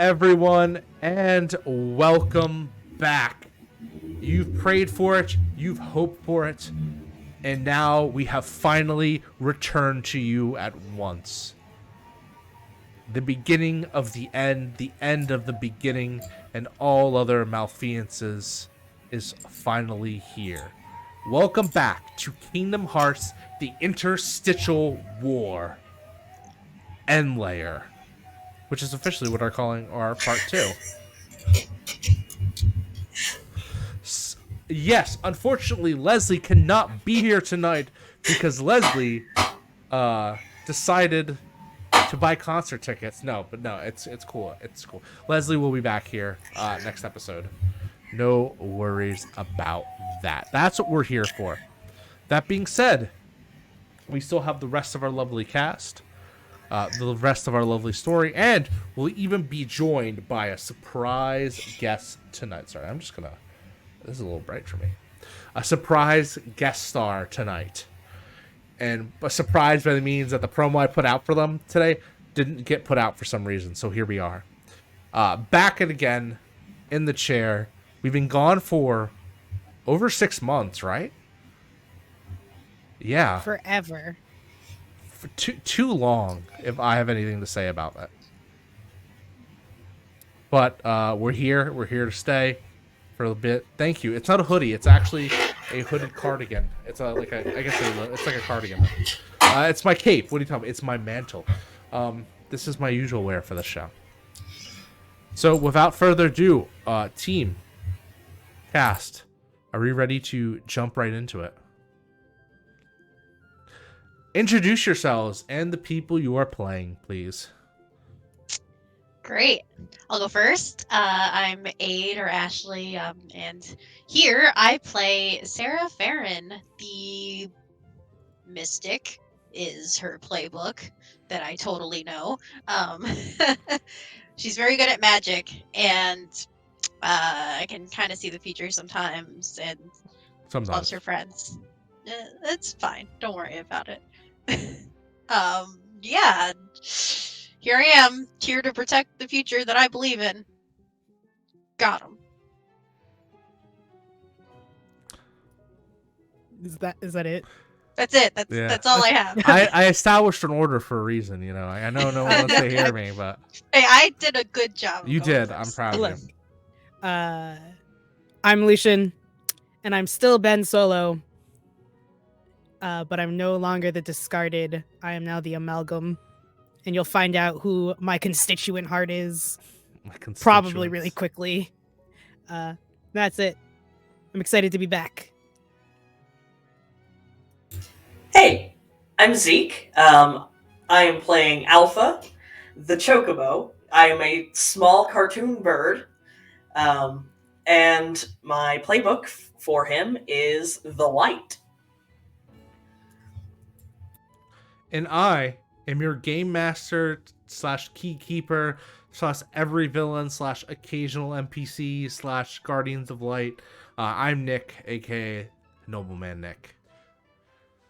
everyone, and welcome back. You've prayed for it, you've hoped for it, and now we have finally returned to you at once. The beginning of the end of the beginning, and all other malfeasances is finally here. Welcome back to Kingdom Hearts, the Interstitial War End Layer, which is officially what we're calling our part 2. Yes, unfortunately, Leslie cannot be here tonight because Leslie decided to buy concert tickets. No, it's cool. It's cool. Leslie will be back here next episode. No worries about that. That's what we're here for. That being said, we still have the rest of our lovely cast, the rest of our lovely story, and we'll even be joined by a surprise guest tonight. Sorry, I'm just gonna... This is a little bright for me. A surprise guest star tonight. And a surprise by the means that the promo I put out for them today didn't get put out for some reason. So here we are. Back and again in the chair. We've been gone for over 6 months, right? Yeah. Forever. For too long, if I have anything to say about that. But we're here. We're here to stay for a bit. Thank you. It's not a hoodie. It's actually a hooded cardigan. It's it's like a cardigan. It's my cape. What are you talking about? It's my mantle. This is my usual wear for the show. So without further ado, team, cast, are we ready to jump right into it? Introduce yourselves and the people you are playing, please. Great. I'll go first. I'm Aid or Ashley, and here I play Sarah Farron. The mystic is her playbook that I totally know. She's very good at magic, and I can kind of see the future sometimes, and loves her friends. It's fine. Don't worry about it. Yeah. Here I am, here to protect the future that I believe in. Got him. Is that it? That's it. That's all I have. I established an order for a reason, you know. I know no one wants to hear me, but hey, I did a good job. You did. I'm first. proud of Look, you. I'm Lucian, and I'm still Ben Solo. But I'm no longer the discarded. I am now the amalgam. And you'll find out who my constituent heart is probably really quickly. That's it. I'm excited to be back. Hey, I'm Zeke. I am playing Alpha, the Chocobo. I am a small cartoon bird. And my playbook for him is the light. And I am your game master / key keeper / every villain / occasional NPC / guardians of light. I'm Nick, aka Nobleman Nick.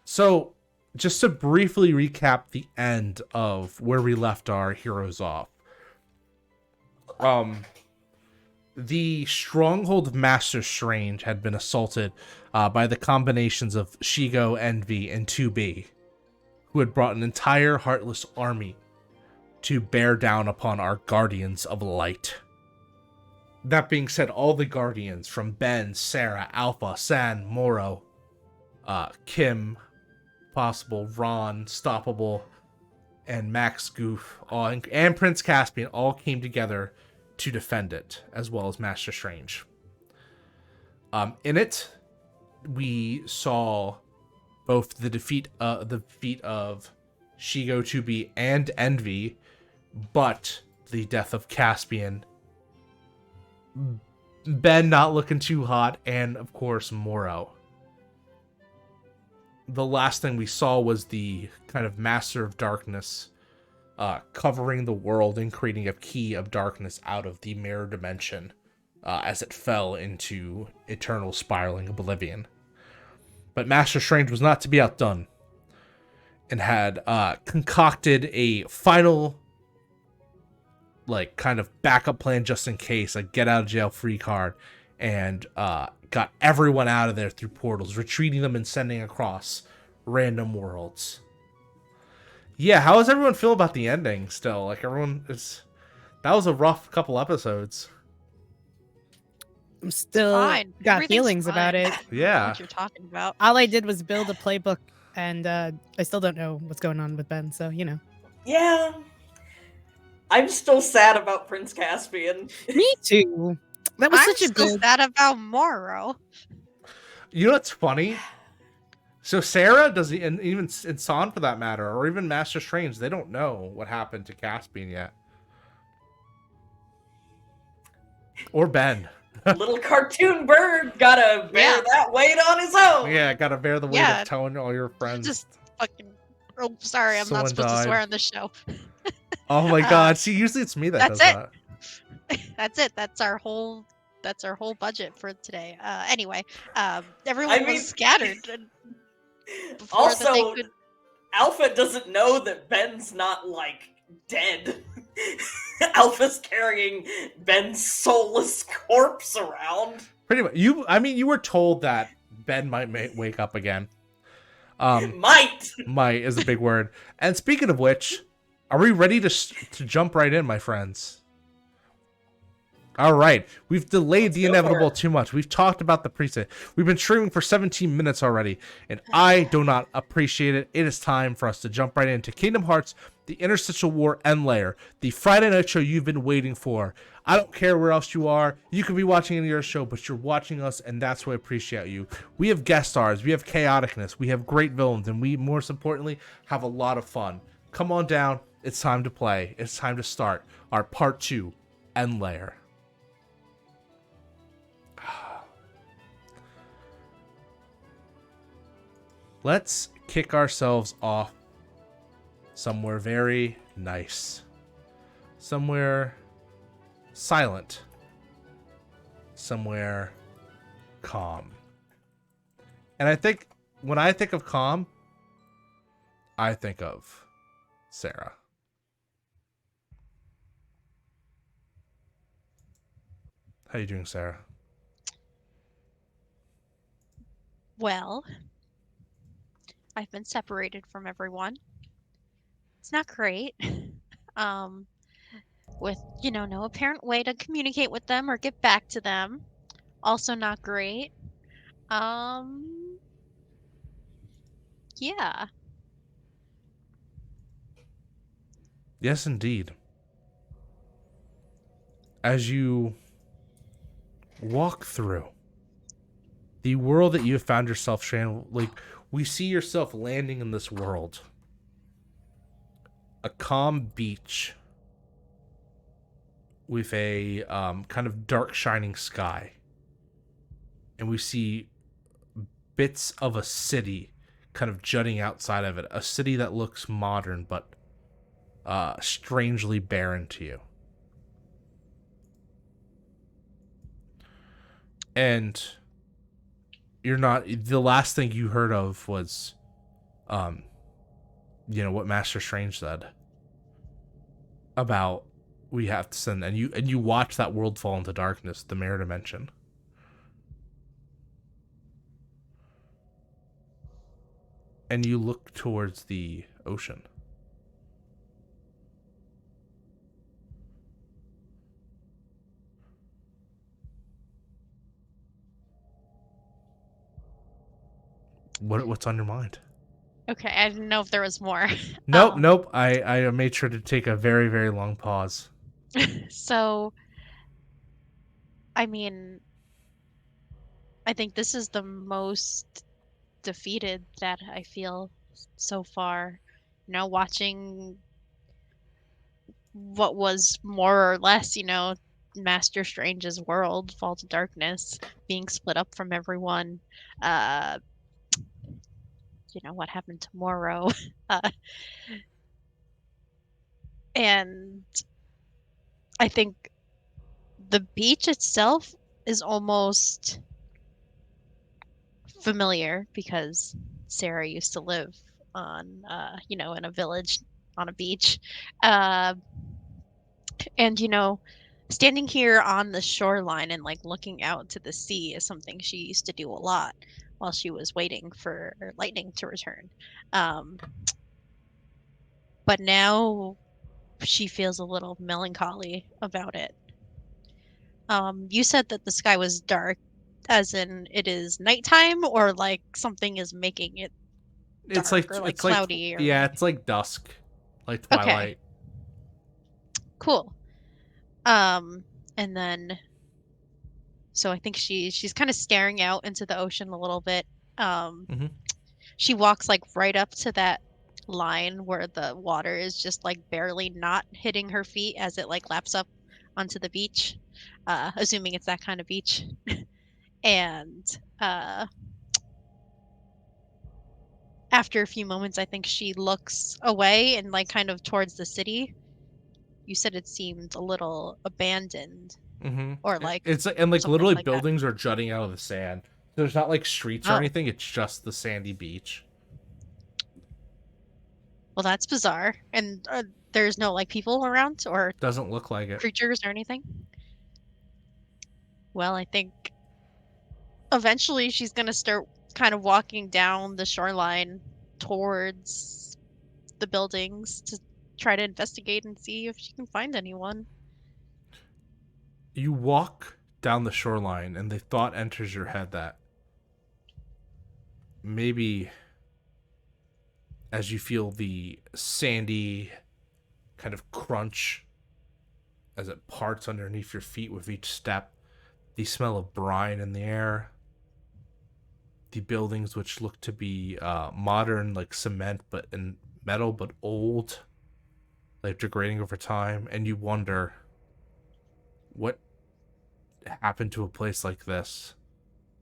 So, just to briefly recap the end of where we left our heroes off. The stronghold of Master Strange had been assaulted by the combinations of Shigo, Envy, and 2B, who had brought an entire heartless army to bear down upon our Guardians of Light. That being said, all the Guardians, from Ben, Sarah, Alpha, San, Moro, Kim, Possible, Ron, Stoppable, and Max Goof, and Prince Caspian all came together to defend it, as well as Master Strange. In it, we saw both the defeat of Shigo, 2B, and Envy, but the death of Caspian, Ben not looking too hot, and of course Moro. The last thing we saw was the kind of Master of Darkness covering the world and creating a key of darkness out of the mirror dimension as it fell into eternal spiraling oblivion. But Master Strange was not to be outdone and had concocted a final like kind of backup plan just in case, like get out of jail free card, and got everyone out of there through portals, retreating them and sending across random worlds. Yeah, how does everyone feel about the ending still? Like that was a rough couple episodes. I'm still Fine. got Everything's feelings about fine. it. I don't know Yeah. what you're talking about. All I did was build a playbook, and I still don't know what's going on with Ben. So Yeah. I'm still sad about Prince Caspian. Me too. That was I'm such a still good. sad about Moro. You know what's funny? So Sarah doesn't, and even San for that matter, or even Master Strange, they don't know what happened to Caspian yet. Or Ben. Little cartoon bird gotta bear that weight on his own. Yeah, gotta bear the weight Yeah. of telling all your friends. Just fucking. Oh, sorry, I'm Someone not supposed died. to swear on this show. Oh my god! See, usually it's me that does that's that. That's it. That's our whole budget for today. Anyway, everyone was scattered. Before that they Also, could... Alpha doesn't know that Ben's not like dead. Alpha's carrying Ben's soulless corpse around. Pretty much. You were told that Ben might wake up again. Might is a big word. And speaking of which, are we ready to jump right in, my friends? All right, we've delayed the inevitable too much. We've talked about the preset. We've been streaming for 17 minutes already, and I do not appreciate it. It is time for us to jump right into Kingdom Hearts, the Interstitial War End Layer, the Friday night show you've been waiting for. I don't care where else you are. You could be watching any other show, but you're watching us, and that's why I appreciate you. We have guest stars, we have chaoticness, we have great villains, and we, most importantly, have a lot of fun. Come on down. It's time to play. It's time to start our Part 2 End Layer. Let's kick ourselves off somewhere very nice. Somewhere silent. Somewhere calm. And I think when I think of calm, I think of Sarah. How you doing, Sarah? Well, I've been separated from everyone. It's not great. With, no apparent way to communicate with them or get back to them. Also not great. Yeah. Yes, indeed. As you walk through the world that you have found yourself, Shan, like, we see yourself landing in this world. A calm beach with a kind of dark shining sky. And we see bits of a city kind of jutting outside of it. A city that looks modern, but strangely barren to you. And you're not, the last thing you heard of was, what Master Strange said about we have to send, and you watch that world fall into darkness, the mirror dimension. And you look towards the ocean. What's on your mind? Okay, I didn't know if there was more. Nope. I made sure to take a very, very long pause. So, I mean, I think this is the most defeated that I feel so far. Watching what was more or less, Master Strange's world fall to darkness, being split up from everyone. What happened to Moro. And I think the beach itself is almost familiar because Sarah used to live on, in a village on a beach. And, standing here on the shoreline and like looking out to the sea is something she used to do a lot while she was waiting for lightning to return. Um, but now she feels a little melancholy about it. You said that the sky was dark, as in it is nighttime, or like something is making it dark or like cloudy or yeah, like. it's like dusk, like Okay, twilight. cool. Um, and then so I think she's kind of staring out into the ocean a little bit. Um, Hmm. she walks like right up to that line where the water is just like barely not hitting her feet as it like laps up onto the beach. Assuming it's that kind of beach. And uh after a few moments, I think she looks away and like kind of towards the city. You said it seemed a little abandoned Hmm. or like It's and like something literally like that. buildings are jutting out of the sand. There's not like streets or Oh, anything. It's just the sandy beach. well, that's bizarre. And there's no like people around or Doesn't look like it. creatures or anything. Well, I think eventually she's gonna start kind of walking down the shoreline towards the buildings to try to investigate and see if she can find anyone. You walk down the shoreline, and the thought enters your head that maybe as you feel the sandy kind of crunch as it parts underneath your feet with each step, the smell of brine in the air, the buildings which look to be modern, like cement, but in metal, but old, like degrading over time, and you wonder what happened to a place like this,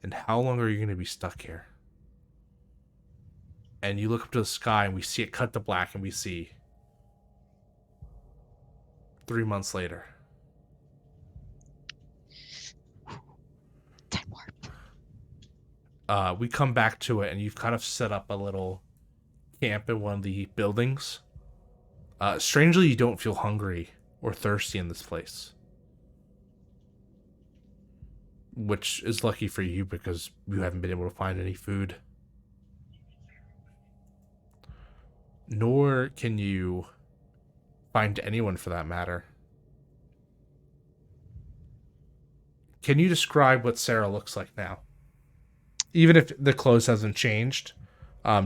and how long are you going to be stuck here? And you look up to the sky, and we see it cut to black, and we see 3 months later. Time warp. We come back to it, and you've kind of set up a little camp in one of the buildings. Strangely, you don't feel hungry or thirsty in this place, which is lucky for you because you haven't been able to find any food. Nor can you find anyone for that matter. Can you describe what Sarah looks like now? Even if the clothes hasn't changed,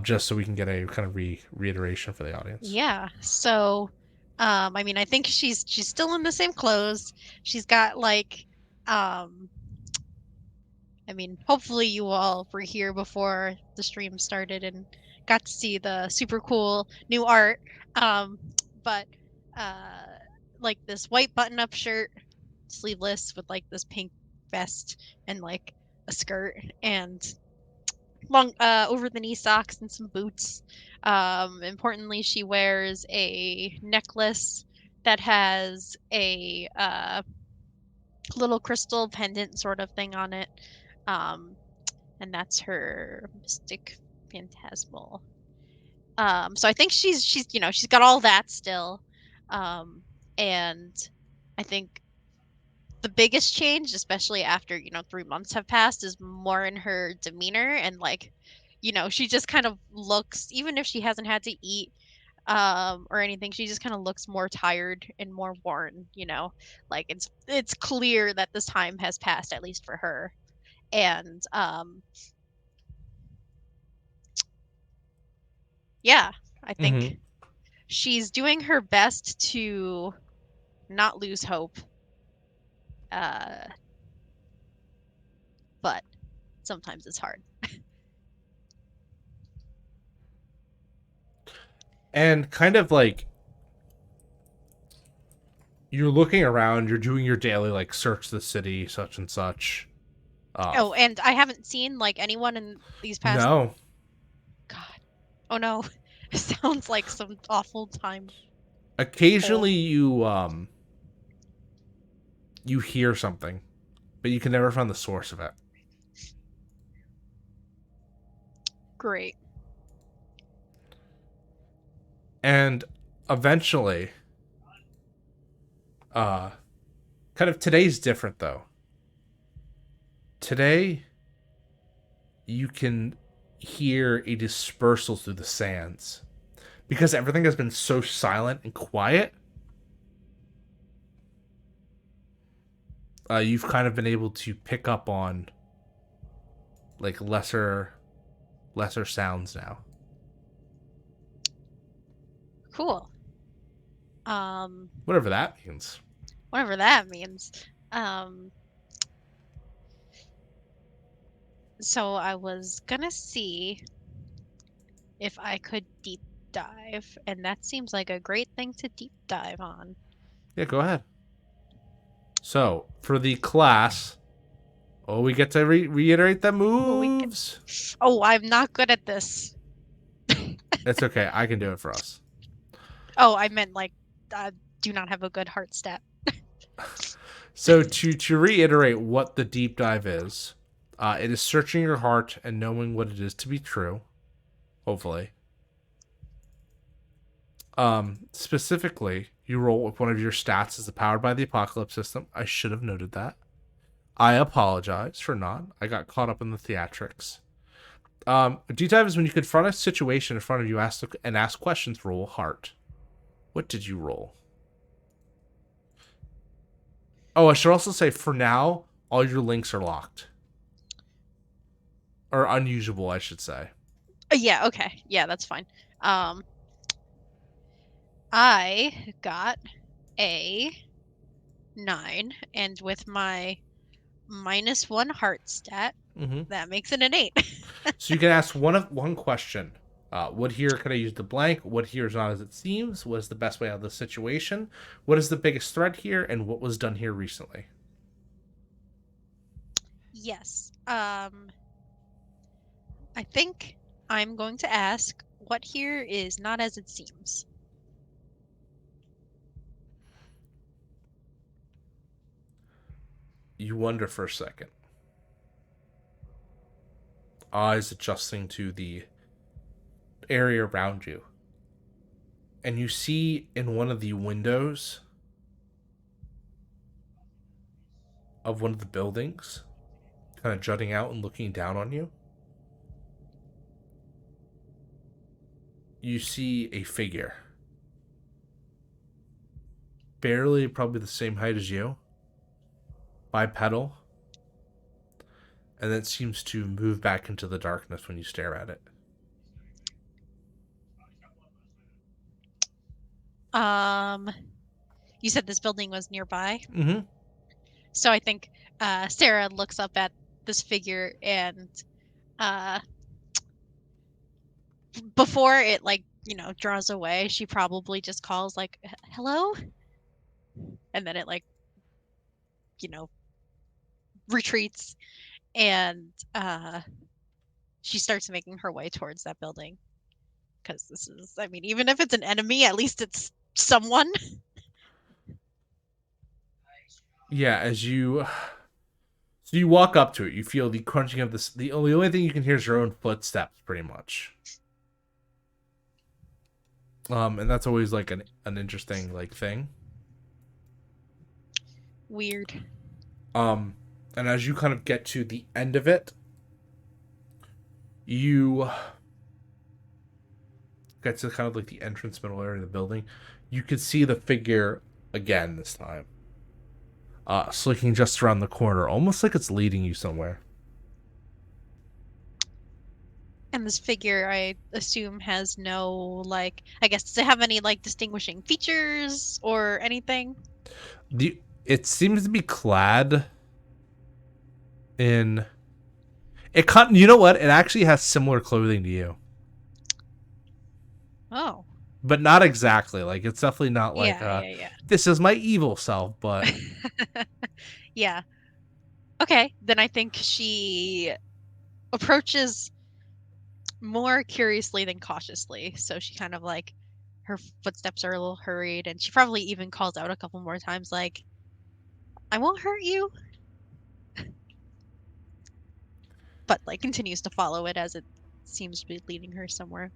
just so we can get a kind of reiteration for the audience. Yeah. So, I mean, I think she's still in the same clothes. She's got like, um, I mean, hopefully you all were here before the stream started and got to see the super cool new art. Um, but uh, like this white button-up shirt, sleeveless with like this pink vest and like a skirt and long over the knee socks and some boots. Importantly, she wears a necklace that has a little crystal pendant sort of thing on it. Um, and that's her mystic phantasmal. So I think she's she's got all that still. Um, and I think the biggest change, especially after 3 months have passed, is more in her demeanor and like, she just kind of looks, even if she hasn't had to eat or anything, she just kind of looks more tired and more worn. Like it's clear that this time has passed, at least for her. And yeah, I Mm-hmm. think she's doing her best to not lose hope. Uh, but sometimes it's hard. And kind of like you're looking around, you're doing your daily like search the city, such and such. Uh, Oh, and I haven't seen like anyone in these past. no. God. Oh no. It sounds like some awful time. Occasionally Oh, you hear something, but you can never find the source of it. great. And eventually, Kind of today's different though. Today, you can hear a dispersal through the sands because everything has been so silent and quiet. You've kind of been able to pick up on like lesser sounds now. Cool. Whatever that means. Whatever that means. So I was gonna see if I could deep dive, and that seems like a great thing to deep dive on. Yeah, go ahead. So, for the class, we get to reiterate the moves. Oh, I'm not good at this. It's okay. I can do it for us. Oh, I meant like, do not have a good heart stat. So, to reiterate what the deep dive is, it is searching your heart and knowing what it is to be true. Hopefully. Specifically, you roll with one of your stats is powered by the apocalypse system. I should have noted that. I apologize for not. I got caught up in the theatrics. Deep dive is when you confront a situation in front of you and ask questions. Roll heart. What did you roll? Oh, I should also say for now, all your links are locked. Or unusable, I should say. Yeah, okay. Yeah, that's fine. I got a 9, and with my -1 heart stat, that makes it an 8. So you can ask one question. What here could I use the blank? What here is not as it seems? What is the best way out of the situation? What is the biggest threat here? And what was done here recently? Yes. I think I'm going to ask what here is not as it seems. You wonder for a second. Eyes adjusting to the area around you. And you see in one of the windows of one of the buildings, kind of jutting out and looking down on you, you see a figure. Barely probably the same height as you. Bipedal. And then it seems to move back into the darkness when you stare at it. You said this building was nearby? Mm-hmm. So I think Sarah looks up at this figure and before it draws away, she probably just calls like, hello? And then it retreats, and she starts making her way towards that building. Because this is, even if it's an enemy, at least it's someone. Yeah, as you walk up to it, you feel the crunching of this. The only thing you can hear is your own footsteps, pretty much. And that's always like an interesting thing. Weird. And as you kind of get to the end of it, you get to kind of like the entrance middle area of the building. You could see the figure again this time. Slinking just around the corner, almost like it's leading you somewhere. And this figure, I assume, has no, does it have any, distinguishing features or anything? It seems to be clad in... You know what? It actually has similar clothing to you. Oh. But not exactly. It's definitely not this is my evil self, but... Yeah. Okay, then I think she approaches more curiously than cautiously. So she kind of her footsteps are a little hurried, and she probably even calls out a couple more times I won't hurt you. But continues to follow it as it seems to be leading her somewhere.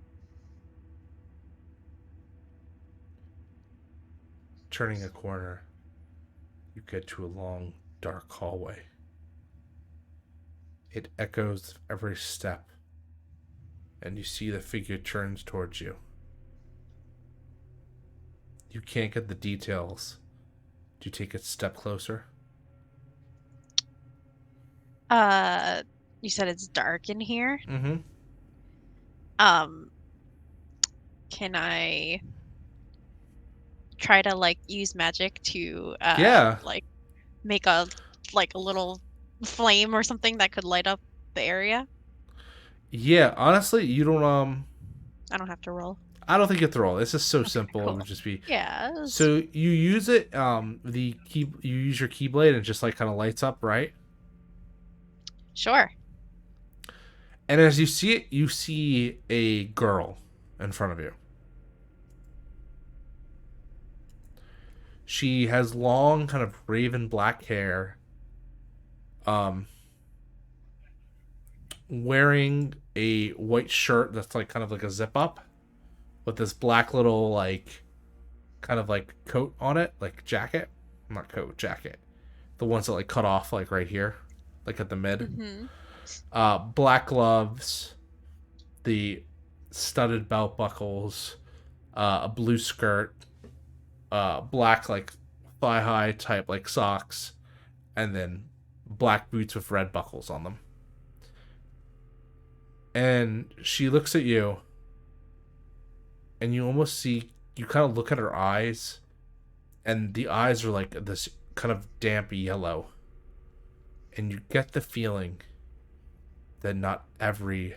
Turning a corner, You get to a long, dark hallway. It echoes every step, and you see the figure turns towards you. You can't get the details. Do you take a step closer? You said it's dark in here. Mm-hmm. Can I try to like use magic to Yeah. like make a little flame or something that could light up the area? Yeah, honestly, you don't, I don't have to roll. I don't think you have to roll. This is so Okay, simple. It cool. would just be... Yeah. So you use it, you use your keyblade and it just like kind of lights up, right? Sure. And as you see it, you see a girl in front of you. She has long, kind of raven black hair. Wearing a white shirt that's like kind of like a zip up with this black little like kind of like coat on it, like jacket. Not coat, jacket. The ones that like cut off like right here, like at the mid. Mm-hmm. Black gloves, the studded belt buckles, a blue skirt, black like thigh high type like socks, and then black boots with red buckles on them. And she looks at you, and you almost see, you kind of look at her eyes, and the eyes are like this kind of damp yellow. And you get the feeling that not every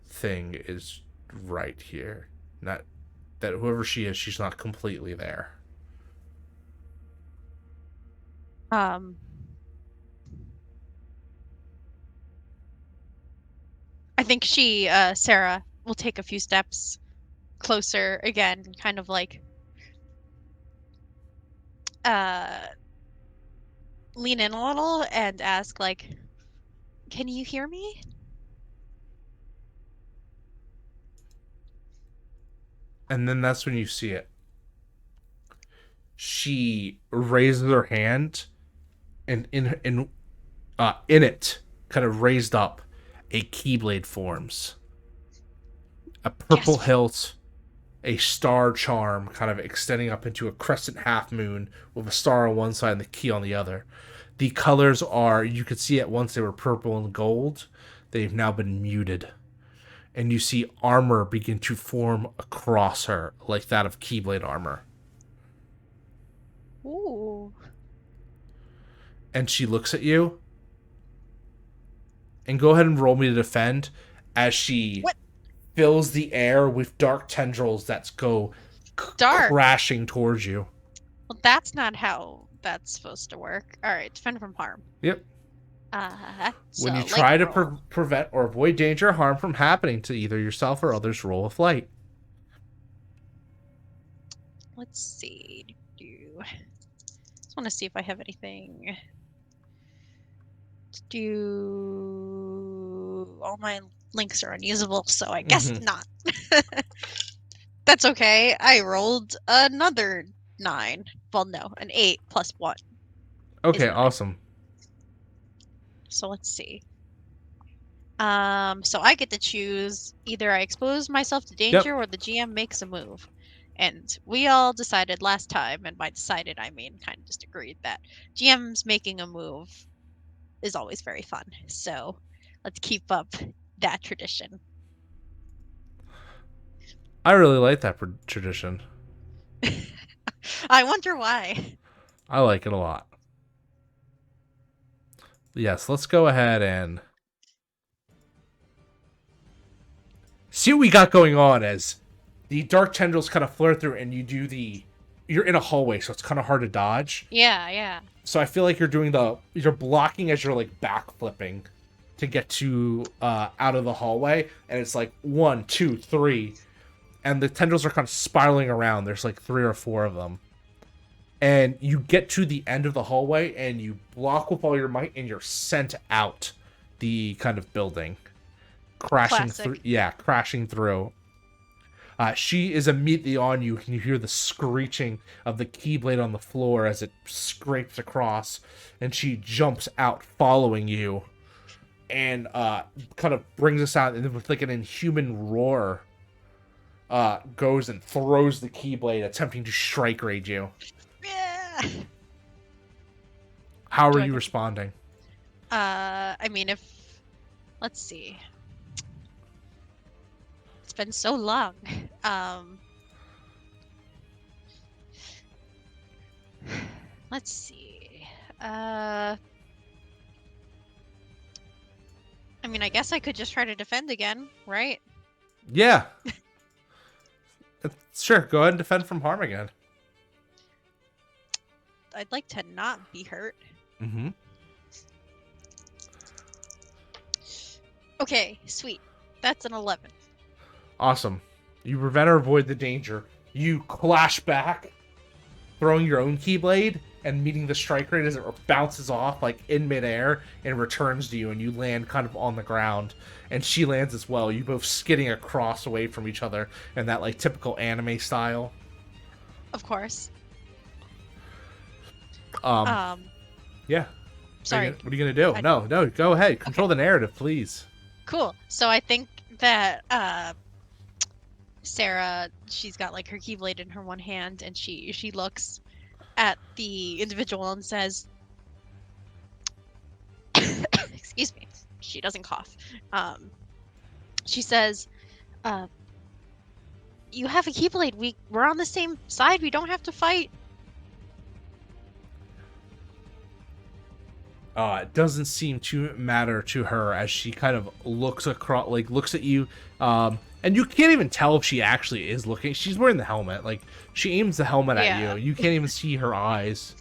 thing is right here. Not that whoever she is, she's not completely there. I think Sarah, will take a few steps closer again, kind of like lean in a little and ask, like, can you hear me? And then that's when you see it. She raises her hand, and in it, kind of raised up, a keyblade forms. A purple Yes. hilt, a star charm kind of extending up into a crescent half moon with a star on one side and the key on the other. The colors are, you could see at once they were purple and gold. They've now been muted. And you see armor begin to form across her, like that of Keyblade armor. Ooh. And she looks at you. And go ahead and roll me to defend as she fills the air with dark tendrils that go crashing towards you. Well, that's not how that's supposed to work. All right, defend from harm. Yep. So When you try to roll. prevent or avoid danger or harm from happening to either yourself or others, roll a flight. Let's see. Just want to see if I have anything. All my links are unusable, so I guess not. That's okay. I rolled another 9. Well, no, an 8 plus 1. Okay, awesome. So let's see. So I get to choose either I expose myself to danger or the GM makes a move. And we all decided last time, and by decided I mean kind of just agreed, that GM's making a move is always very fun. So let's keep up that tradition. I really like that tradition. I wonder why. I like it a lot. Yes, let's go ahead and see what we got going on as the dark tendrils kind of flare through, and you're in a hallway, so it's kind of hard to dodge. Yeah. So I feel like you're blocking as you're like back flipping to get to out of the hallway, and it's like 1, 2, 3, and the tendrils are kind of spiraling around. There's like 3 or 4 of them, and you get to the end of the hallway, and you block with all your might, and you're sent out the kind of building, crashing through. Yeah, crashing through. She is immediately on you, and you hear the screeching of the keyblade on the floor as it scrapes across, and she jumps out following you, and kind of brings us out, and then with like an inhuman roar, goes and throws the keyblade, attempting to strike rage you. Yeah. How Do are I you get- responding? I mean, let's see. It's been so long. Let's see. I mean, I guess I could just try to defend again, right? Yeah. Sure, go ahead and defend from harm again. I'd like to not be hurt. Mm-hmm. Okay, sweet. That's an 11. Awesome. You prevent or avoid the danger. You clash back, throwing your own keyblade and meeting the strike rate as it bounces off like in midair and returns to you, and you land kind of on the ground. And she lands as well. You both skidding across away from each other in that like typical anime style. Of course. Yeah. Sorry. What are you gonna do? No, go ahead. Control the narrative, please. Cool. So I think that Sarah, she's got like her keyblade in her one hand, and she looks at the individual and says, "Excuse me." She doesn't cough. She says, "You have a keyblade. We're on the same side. We don't have to fight." It doesn't seem to matter to her as she kind of looks across, like looks at you, and you can't even tell if she actually is looking. She's wearing the helmet, like she aims the helmet at Yeah. you. You can't even see her eyes,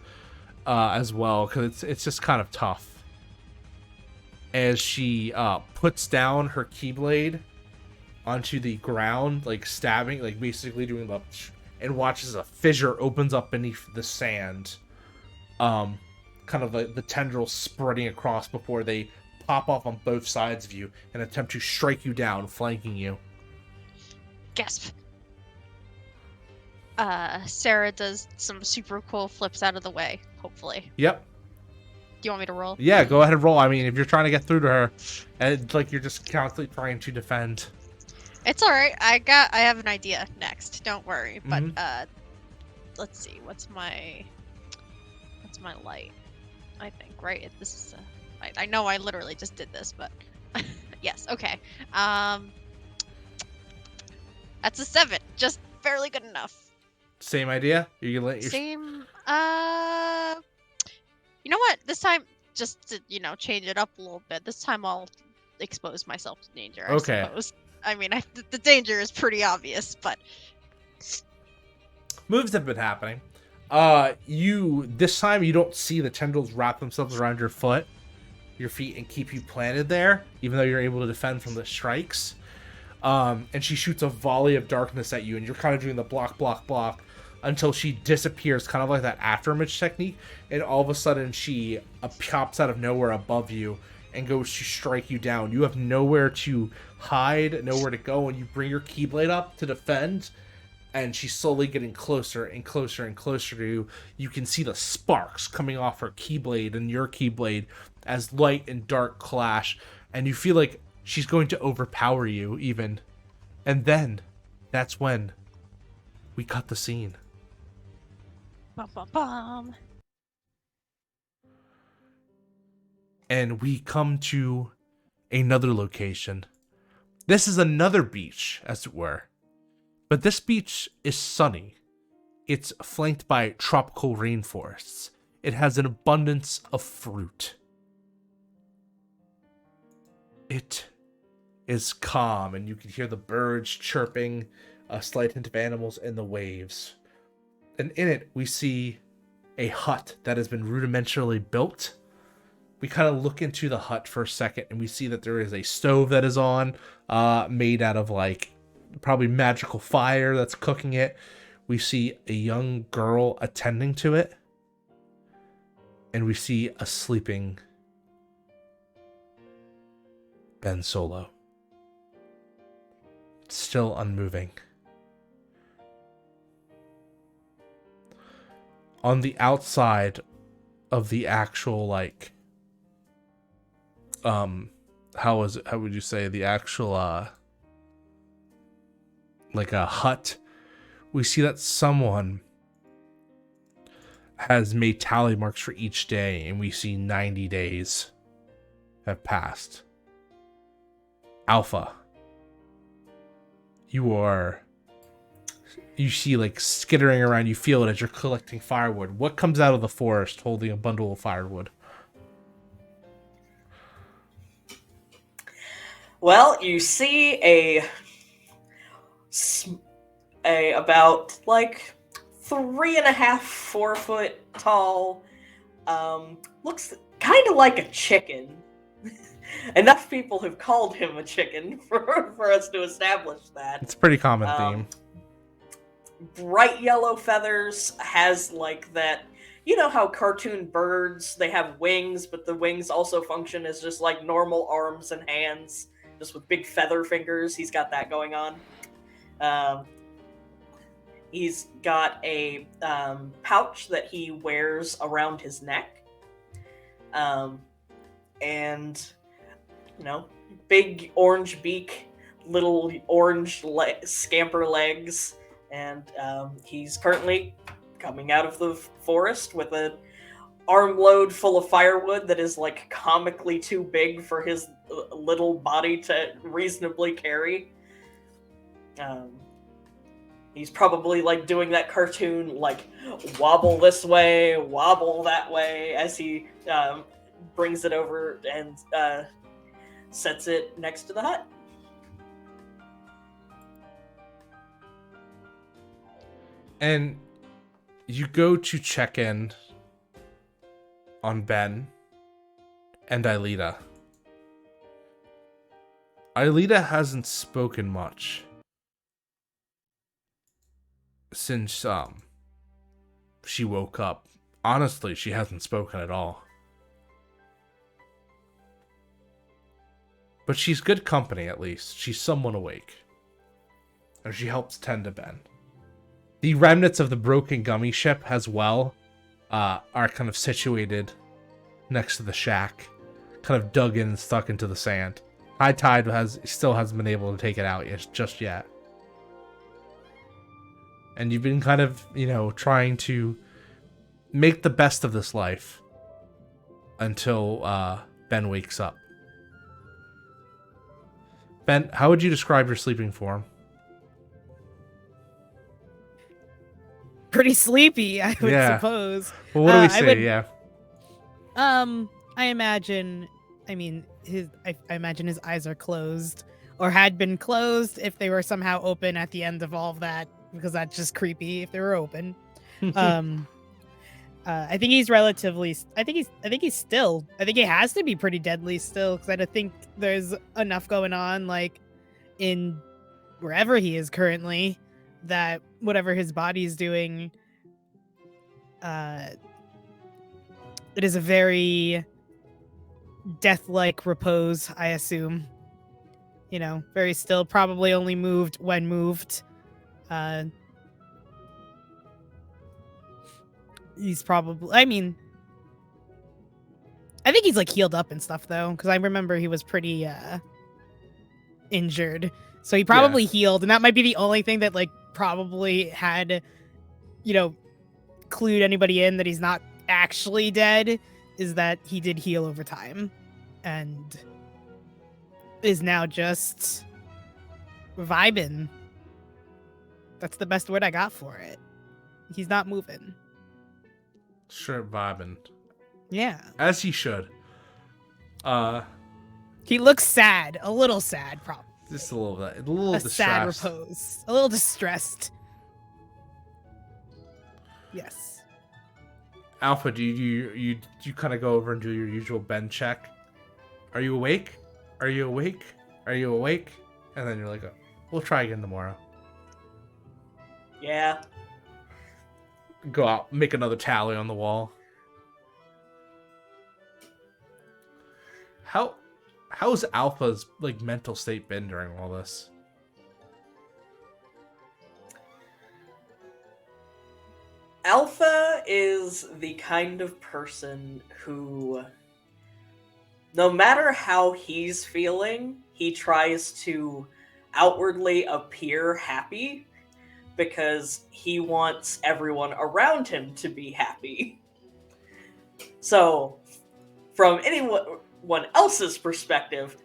as well, because it's just kind of tough. As she puts down her keyblade onto the ground, like stabbing, like basically doing the, and watches a fissure opens up beneath the sand. Kind of like the tendrils spreading across before they pop off on both sides of you and attempt to strike you down, flanking you. Gasp. Sarah does some super cool flips out of the way, hopefully. Yep. Do you want me to roll? Yeah, go ahead and roll. I mean, if you're trying to get through to her, and like you're just constantly trying to defend. It's all right. I have an idea next. Don't worry. But let's see. What's my light? I think right. This is. I know I literally just did this, but yes. Okay. That's a 7. Just barely good enough. Same idea. You let your Same. You know what? This time, just to change it up a little bit. This time I'll expose myself to danger. I Okay. suppose. I mean, the danger is pretty obvious, but moves have been happening. This time you don't see the tendrils wrap themselves around your feet, and keep you planted there, even though you're able to defend from the strikes. And she shoots a volley of darkness at you, and you're kind of doing the block until she disappears, kind of like that afterimage technique, and all of a sudden she pops out of nowhere above you and goes to strike you down. You have nowhere to hide, nowhere to go, and you bring your keyblade up to defend, and she's slowly getting closer and closer and closer to you. You can see the sparks coming off her keyblade and your keyblade as light and dark clash, and you feel like she's going to overpower you even. And then, that's when we cut the scene. bum bum bum. And we come to another location. This is another beach, as it were. But this beach is sunny. It's flanked by tropical rainforests. It has an abundance of fruit. It is calm, and you can hear the birds chirping, a slight hint of animals in the waves. And in it, we see a hut that has been rudimentarily built. We kind of look into the hut for a second, and we see that there is a stove that is on, made out of like probably magical fire that's cooking it. We see a young girl attending to it, and we see a sleeping Ben Solo, still unmoving. on the outside of the actual, like, how would you say, the actual, like a hut, we see that someone has made tally marks for each day, and we see 90 days have passed. Alpha, you see, like, skittering around, you feel it as you're collecting firewood. What comes out of the forest holding a bundle of firewood? Well, you see a about like 3.5, 4 foot tall, looks kind of like a chicken. Enough people have called him a chicken for us to establish that. It's a pretty common theme. Bright yellow feathers, has like that, you know how cartoon birds, they have wings, but the wings also function as just like normal arms and hands, just with big feather fingers. He's got that going on. He's got a pouch that he wears around his neck. And, you know, big orange beak, little orange scamper legs. And he's currently coming out of the forest with an armload full of firewood that is like comically too big for his little body to reasonably carry. He's probably like doing that cartoon, like, wobble this way, wobble that way, as he brings it over and sets it next to the hut. And you go to check in on Ben and Aelita. Aelita hasn't spoken much since she woke up. Honestly, she hasn't spoken at all. But she's good company, at least. She's somewhat awake. And she helps tend to Ben. The remnants of the broken gummy ship as well are kind of situated next to the shack. Kind of dug in and stuck into the sand. High tide still hasn't been able to take it out just yet. And you've been kind of, trying to make the best of this life until Ben wakes up. Ben, how would you describe your sleeping form? Pretty sleepy, I would suppose. Well, what do we say? I imagine. I mean, I imagine his eyes are closed, or had been closed if they were somehow open at the end of all of that, because that's just creepy if they were open. I think he's relatively. I think he has to be pretty deadly still, because I don't think there's enough going on, like, in wherever he is currently, that whatever his body's doing, it is a very death-like repose, I assume. Very still, probably only moved when moved. He's probably, I think he's like healed up and stuff though, because I remember he was pretty injured. So he probably healed, and that might be the only thing that, like, probably had, clued anybody in that he's not actually dead, is that he did heal over time and is now just vibing. That's the best word I got for it. He's not moving. Sure, vibing. Yeah. As he should. He looks sad. A little sad, probably. Just a little bit. A little distressed. Sad repose. A little distressed. Yes. Alpha, do you kind of go over and do your usual Ben check? Are you awake? Are you awake? Are you awake? And then you're like, oh, we'll try again tomorrow. Yeah. Go out, make another tally on the wall. How's Alpha's, like, mental state been during all this? Alpha is the kind of person who, no matter how he's feeling, he tries to outwardly appear happy because he wants everyone around him to be happy. So, from anyone else's perspective,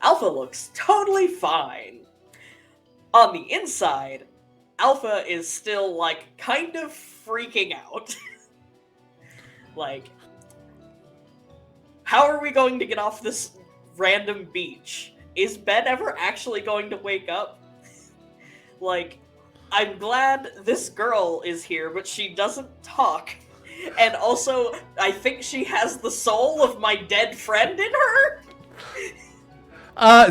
Alpha looks totally fine. On the inside, Alpha is still, like, kind of freaking out. Like, how are we going to get off this random beach? Is Ben ever actually going to wake up? Like, I'm glad this girl is here, but she doesn't talk. And also, I think she has the soul of my dead friend in her.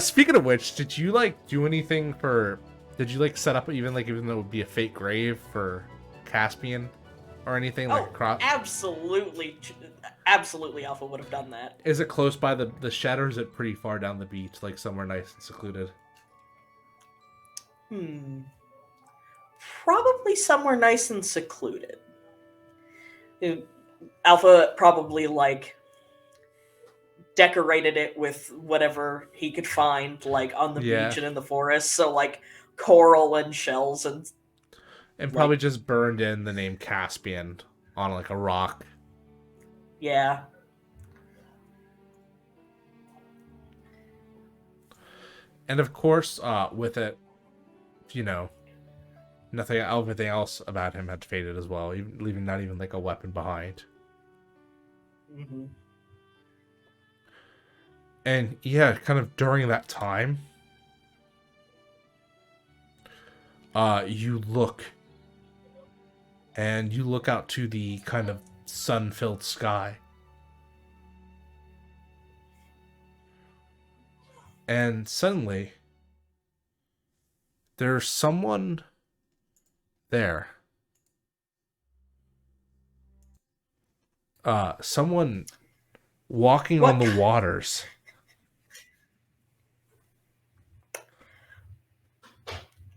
Speaking of which, did you like do anything for? Did you like set up even though it would be a fake grave for Caspian or anything like cross? Absolutely, Alpha would have done that. Is it close by the shed, or is it pretty far down the beach, like somewhere nice and secluded? Probably somewhere nice and secluded. Alpha probably, like, decorated it with whatever he could find, like, on the beach and in the forest. So, like, coral and shells and probably just burned in the name Caspian on, like, a rock. Yeah. And of course, with it, everything else about him had faded as well, leaving not even like a weapon behind. Mm-hmm. And yeah, kind of during that time, you look out to the kind of sun-filled sky. And suddenly, there's someone there. Someone walking on the waters.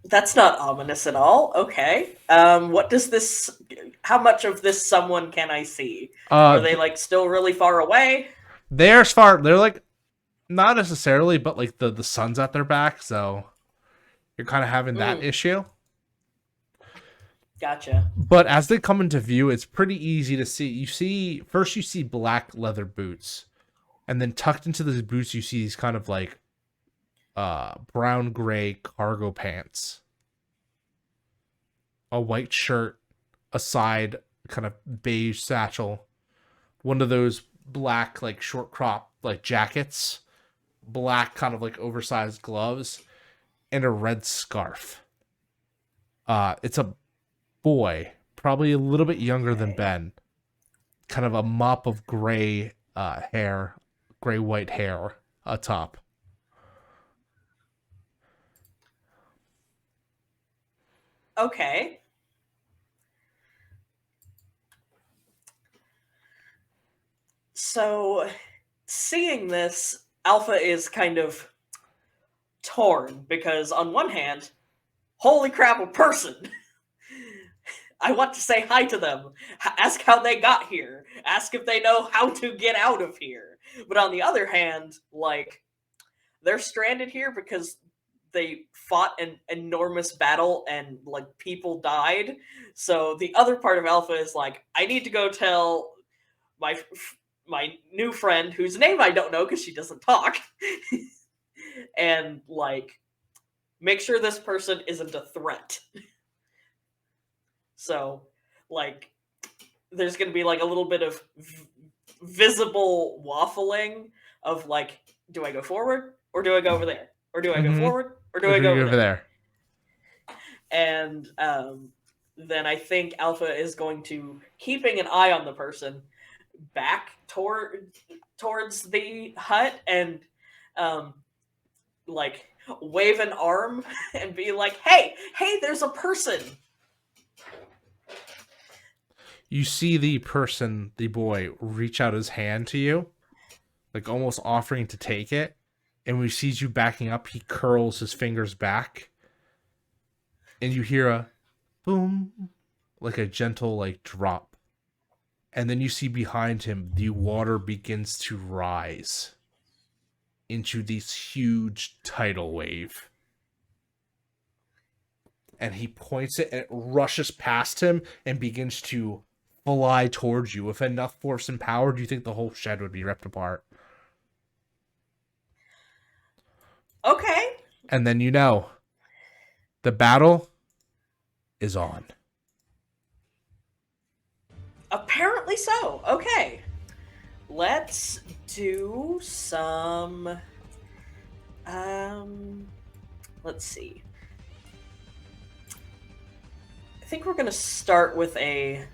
That's not ominous at all. Okay. What does this... How much of this someone can I see? Are they, like, still really far away? They're far... They're, like, not necessarily, but, like, the sun's at their back, so you're kind of having that issue. Gotcha. But as they come into view, it's pretty easy to see. You see black leather boots. And then tucked into those boots, you see these kind of, like, brown-gray cargo pants. A white shirt, a side kind of beige satchel. One of those black, like, short crop, like, jackets. Black kind of, like, oversized gloves. And a red scarf. It's a boy, probably a little bit younger than Ben. Kind of a mop of gray hair, gray-white hair atop. Okay. So, seeing this, Alpha is kind of torn, because on one hand, holy crap, a person! I want to say hi to them, ask how they got here, ask if they know how to get out of here. But on the other hand, like, they're stranded here because they fought an enormous battle and, like, people died. So the other part of Alpha is like, I need to go tell my new friend, whose name I don't know because she doesn't talk, and, like, make sure this person isn't a threat. So, like, there's going to be, like, a little bit of visible waffling of, like, do I go forward or do I go over there? Or do I go forward or do I go over there? And then I think Alpha is going to, keeping an eye on the person, back towards the hut and like, wave an arm and be like, hey, there's a person. You see the person, the boy, reach out his hand to you, like almost offering to take it. And when he sees you backing up, he curls his fingers back. And you hear a boom, like a gentle like drop. And then you see behind him the water begins to rise into this huge tidal wave. And he points it and it rushes past him and begins to fly towards you. With enough force and power, do you think the whole shed would be ripped apart? Okay. And then you know, the battle is on. Apparently so. Okay. Let's do some... Let's see. I think we're going to start with a...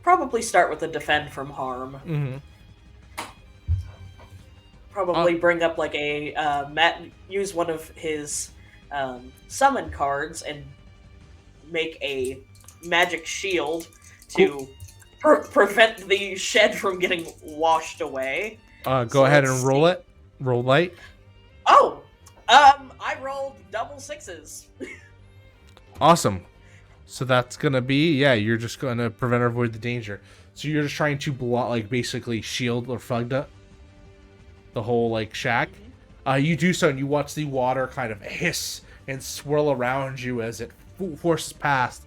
Probably start with a defend from harm. Mm-hmm. Probably bring up like a... use one of his summon cards and make a magic shield to prevent the shed from getting washed away. Go ahead and roll it. Roll light. Oh! I rolled double sixes. Awesome. So that's gonna be, you're just gonna prevent or avoid the danger. So you're just trying to block, like, basically shield or Fugda the whole, like, shack. You do so, and you watch the water kind of hiss and swirl around you as it forces past.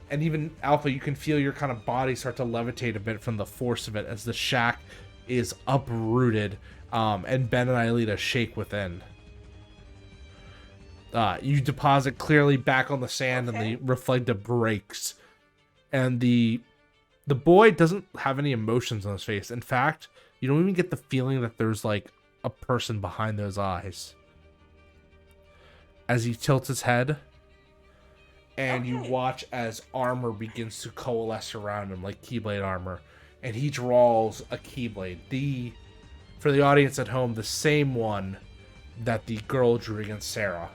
And even, Alpha, you can feel your kind of body start to levitate a bit from the force of it as the shack is uprooted, and Ben and Aelita shake within. You deposit clearly back on the sand, and the reflective breaks. And the boy doesn't have any emotions on his face. In fact, you don't even get the feeling that there's, like, a person behind those eyes. As he tilts his head, and you watch as armor begins to coalesce around him, like Keyblade armor. And he draws a Keyblade. For the audience at home, the same one that the girl drew against Sarah.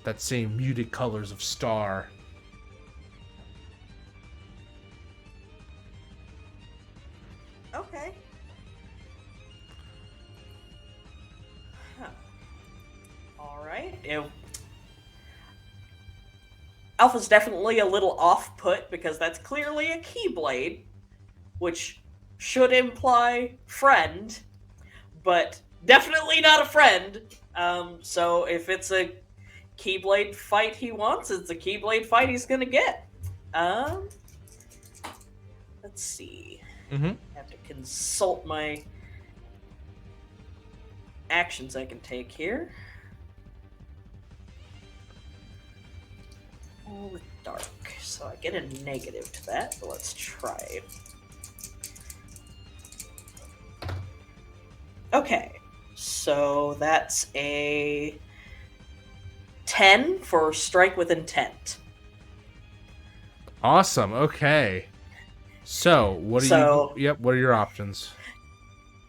That same muted colors of star. Okay. Huh. Alright. Alpha's definitely a little off-put because that's clearly a Keyblade, which should imply friend, but definitely not a friend. So if it's a Keyblade fight he wants, it's a Keyblade fight he's gonna get. Let's see. Mm-hmm. I have to consult my actions I can take here. All with dark, so I get a negative to that, but let's try. Okay, so that's a 10 for strike with intent. Awesome. Okay. So what are what are your options?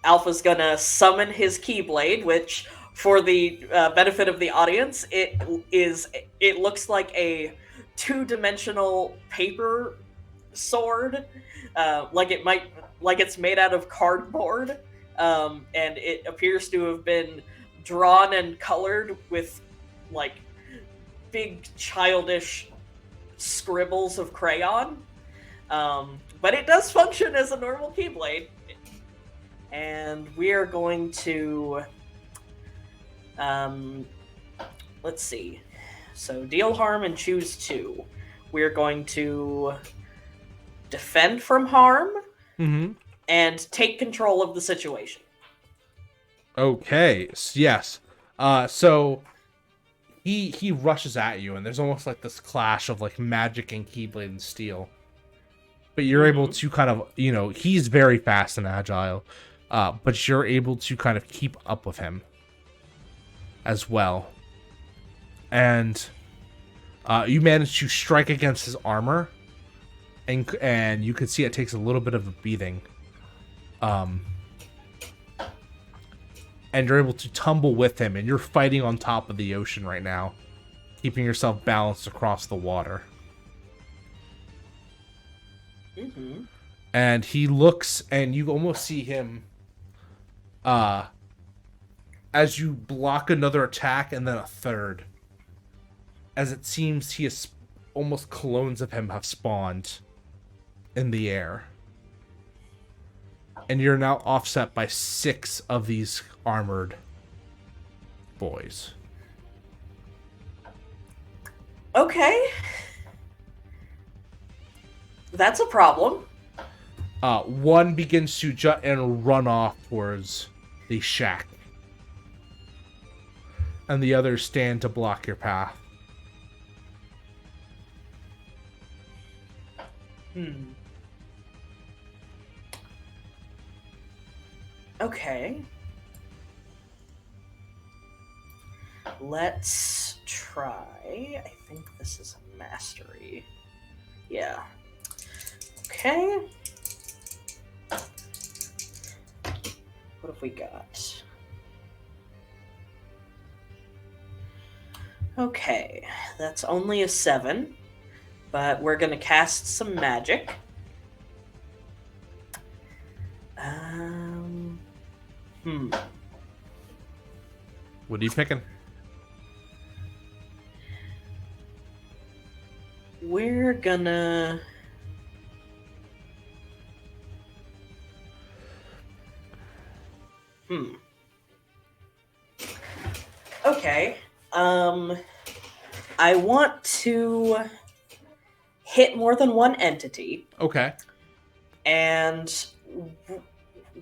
Alpha's gonna summon his Keyblade, which, for the benefit of the audience, it looks like a two-dimensional paper sword, like it's made out of cardboard, and it appears to have been drawn and colored with like big childish scribbles of crayon, but it does function as a normal Keyblade. And we are going to let's see. So deal harm and choose 2. We're going to defend from harm and take control of the situation. Okay. Yes. So he rushes at you, and there's almost like this clash of like magic and Keyblade and steel. But you're able to kind of, he's very fast and agile, but you're able to kind of keep up with him as well. And you manage to strike against his armor, and you can see it takes a little bit of a beating. And you're able to tumble with him, and you're fighting on top of the ocean right now, keeping yourself balanced across the water. And he looks, and you almost see him, as you block another attack and then a third. As it seems he is almost clones of him have spawned in the air. And you're now offset by 6 of these armored boys. Okay. That's a problem. One begins to jut and run off towards the shack. And the others stand to block your path. Okay. Let's try. I think this is a mastery. Yeah. Okay. What have we got? Okay, that's only a 7, but we're gonna cast some magic. What are you picking? We're gonna... Okay. I want to hit more than one entity. Okay. And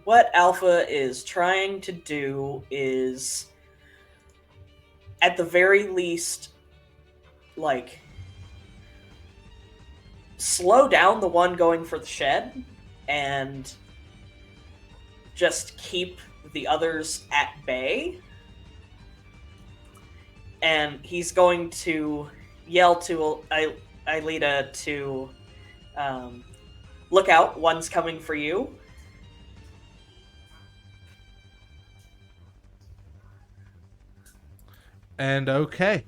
what Alpha is trying to do is, at the very least, like, slow down the one going for the shed and just keep the others at bay. And he's going to yell to Aelita to look out, one's coming for you. And okay.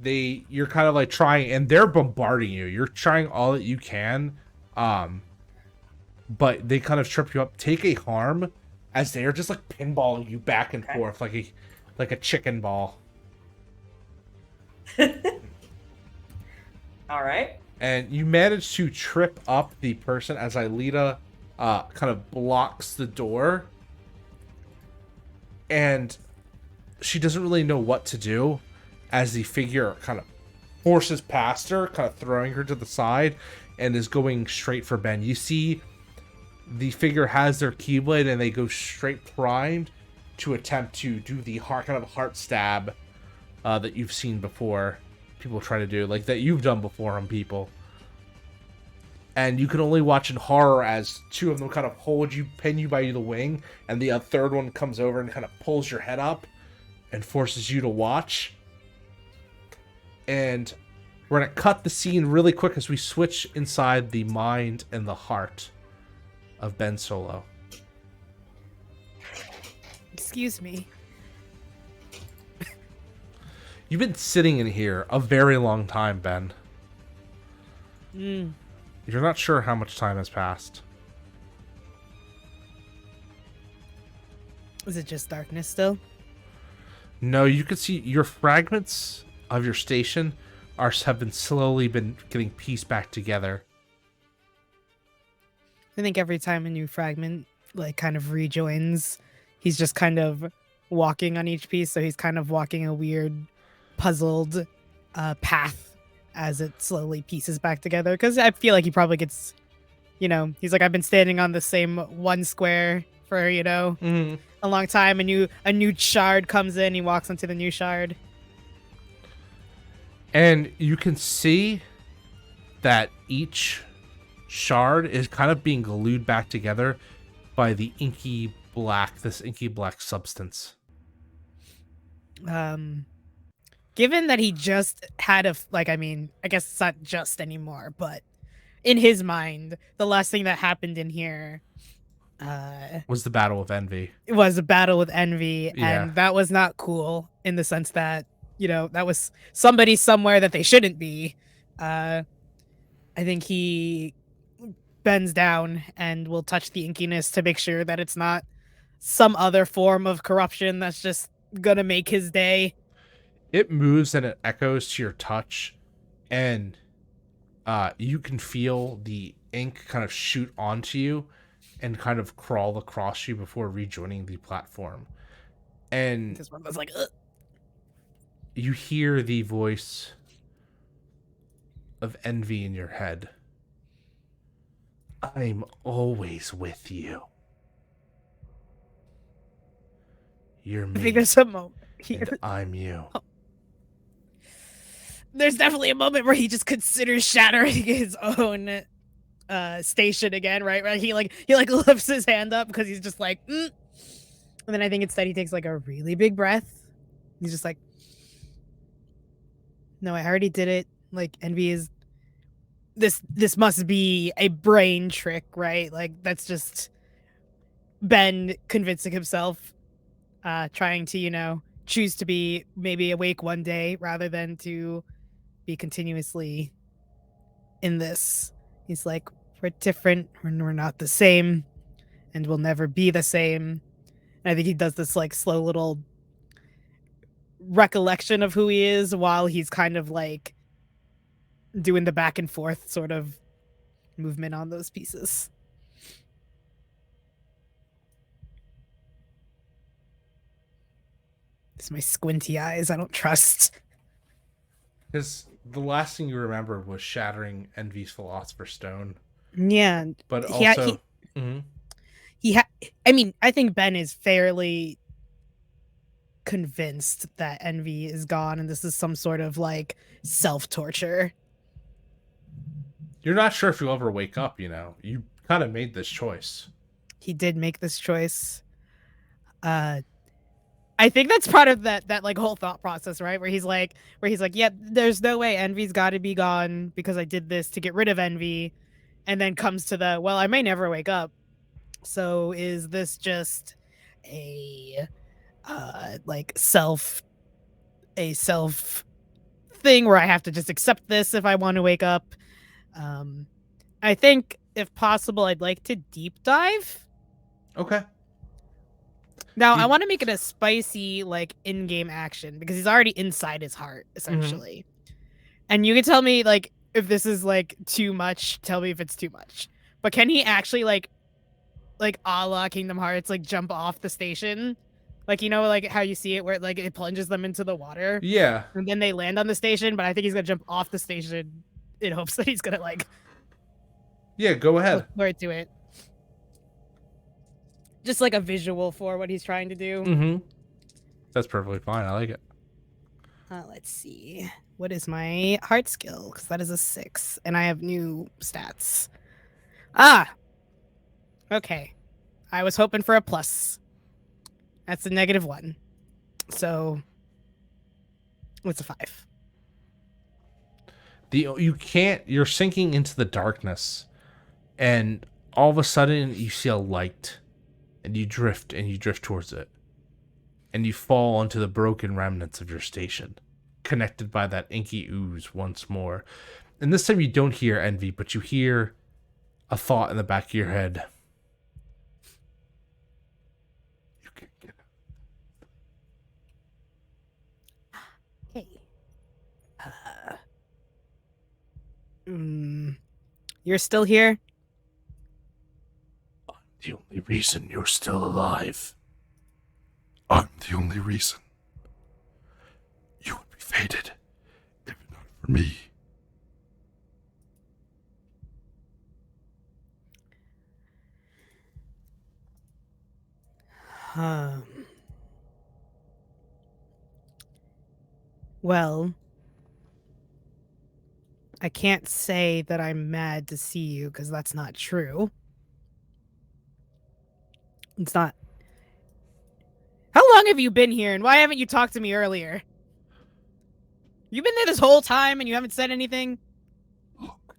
You're kind of like trying, and they're bombarding you. You're trying all that you can, but they kind of trip you up. Take a harm as they are just like pinballing you back and forth like a chicken ball. All right. And you manage to trip up the person as Aelita kind of blocks the door. And she doesn't really know what to do as the figure kind of forces past her, kind of throwing her to the side, and is going straight for Ben. You see the figure has their keyblade and they go straight primed to attempt to do the kind of heart stab that you've seen before people try to do, like that you've done before on people. And you can only watch in horror as 2 of them kind of hold you, pin you by the wing, and the third one comes over and kind of pulls your head up and forces you to watch. And we're going to cut the scene really quick as we switch inside the mind and the heart of Ben Solo. Excuse me. You've been sitting in here a very long time, Ben. You're not sure how much time has passed. Is it just darkness still? No, you can see your fragments of your station have slowly been getting pieced back together. I think every time a new fragment like kind of rejoins, he's just kind of walking on each piece, so he's kind of walking a weird puzzled path as it slowly pieces back together, because I feel like he probably gets, he's like, I've been standing on the same one square for a long time. A new shard comes in, he walks onto the new shard, and you can see that each shard is kind of being glued back together by this inky black substance. Given that he just had I guess it's not just anymore, but in his mind, the last thing that happened in here was the battle with Envy. It was a battle with Envy, Yeah. and that was not cool in the sense that, that was somebody somewhere that they shouldn't be. I think he bends down and will touch the inkiness to make sure that it's not some other form of corruption that's just, gonna make his day. It moves and it echoes to your touch, and you can feel the ink kind of shoot onto you and kind of crawl across you before rejoining the platform. And This one was like, ugh. you hear the voice of envy in your head. I'm always with you. You're I me, think there's a moment. and I'm you. There's definitely a moment where he just considers shattering his own station again, right? Right? He lifts his hand up because he's just like, and then I think instead he takes like a really big breath. He's just like, no, I already did it. Like, envy is this must be a brain trick, right? Like, that's just Ben convincing himself, trying to, choose to be maybe awake one day rather than to be continuously in this. He's like, we're different, we're not the same, and we'll never be the same. And I think he does this like slow little recollection of who he is while he's kind of like doing the back and forth sort of movement on those pieces. It's my squinty eyes I don't trust. Because the last thing you remember was shattering Envy's Philosopher's Stone. Yeah. But also... I mean, I think Ben is fairly convinced that envy is gone and this is some sort of like self-torture. You're not sure if you'll ever wake up, You kind of made this choice. He did make this choice. I think that's part of that like whole thought process, right? Where he's like, yep, there's no way envy's got to be gone because I did this to get rid of envy, and then comes to the, well, I may never wake up. So is this just a self thing where I have to just accept this if I want to wake up? I think if possible, I'd like to deep dive. Okay. Now, I want to make it a spicy, like, in-game action, because he's already inside his heart, essentially. And you can tell me, like, if this is, like, too much, tell me if it's too much. But can he actually, like a la Kingdom Hearts, like, jump off the station? Like, like, how you see it, where, like, it plunges them into the water? Yeah. And then they land on the station, but I think he's going to jump off the station in hopes that he's going to, like... Yeah, go ahead. Look forward to it. Just like a visual for what he's trying to do. Mm-hmm. That's perfectly fine. I like it. Let's see. What is my heart skill? Because that is a 6. And I have new stats. Okay. I was hoping for a plus. That's a -1. So it's a 5. You're sinking into the darkness. And all of a sudden you see a light. And you drift towards it. And you fall onto the broken remnants of your station, connected by that inky ooze once more. And this time you don't hear envy, but you hear a thought in the back of your head. You can't get out. Hey. You're still here? The only reason you're still alive. I'm the only reason. You would be fated if not for me. Well, I can't say that I'm mad to see you because that's not true. It's not. How long have you been here, and why haven't you talked to me earlier? You've been there this whole time, and you haven't said anything? Look,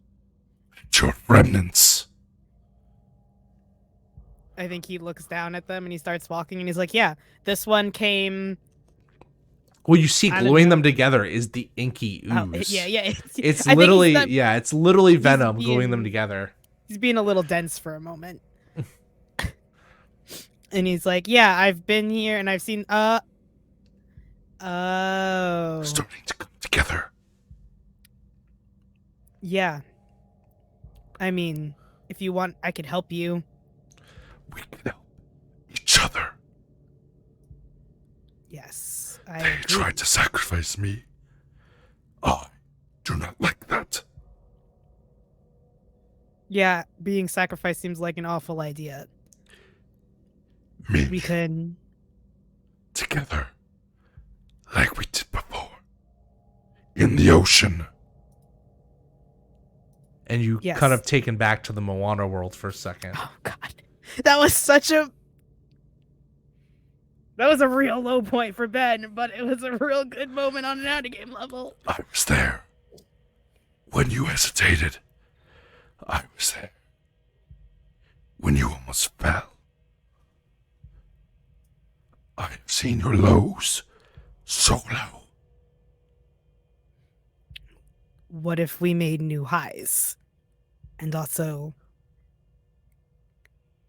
your remnants. I think he looks down at them, and he starts walking, and he's like, yeah, this one came... Well, you see, gluing them together is the inky ooze. Oh, yeah. It's literally venom gluing them together. He's being a little dense for a moment. And he's like, yeah, I've been here and I've seen, Oh. starting to come together. Yeah. I mean, if you want, I could help you. We can help each other. Yes, I They agree. tried to sacrifice me. I do not like that. Yeah, being sacrificed seems like an awful idea. Me We can... together, like we did before, in the ocean. And you Yes. kind of taken back to the Moana world for a second. Oh, God. That was such a... That was a real low point for Ben, but it was a real good moment on an out-of-game level. I was there. When you hesitated, I was there. When you almost fell. I have seen your lows so low. What if we made new highs? And also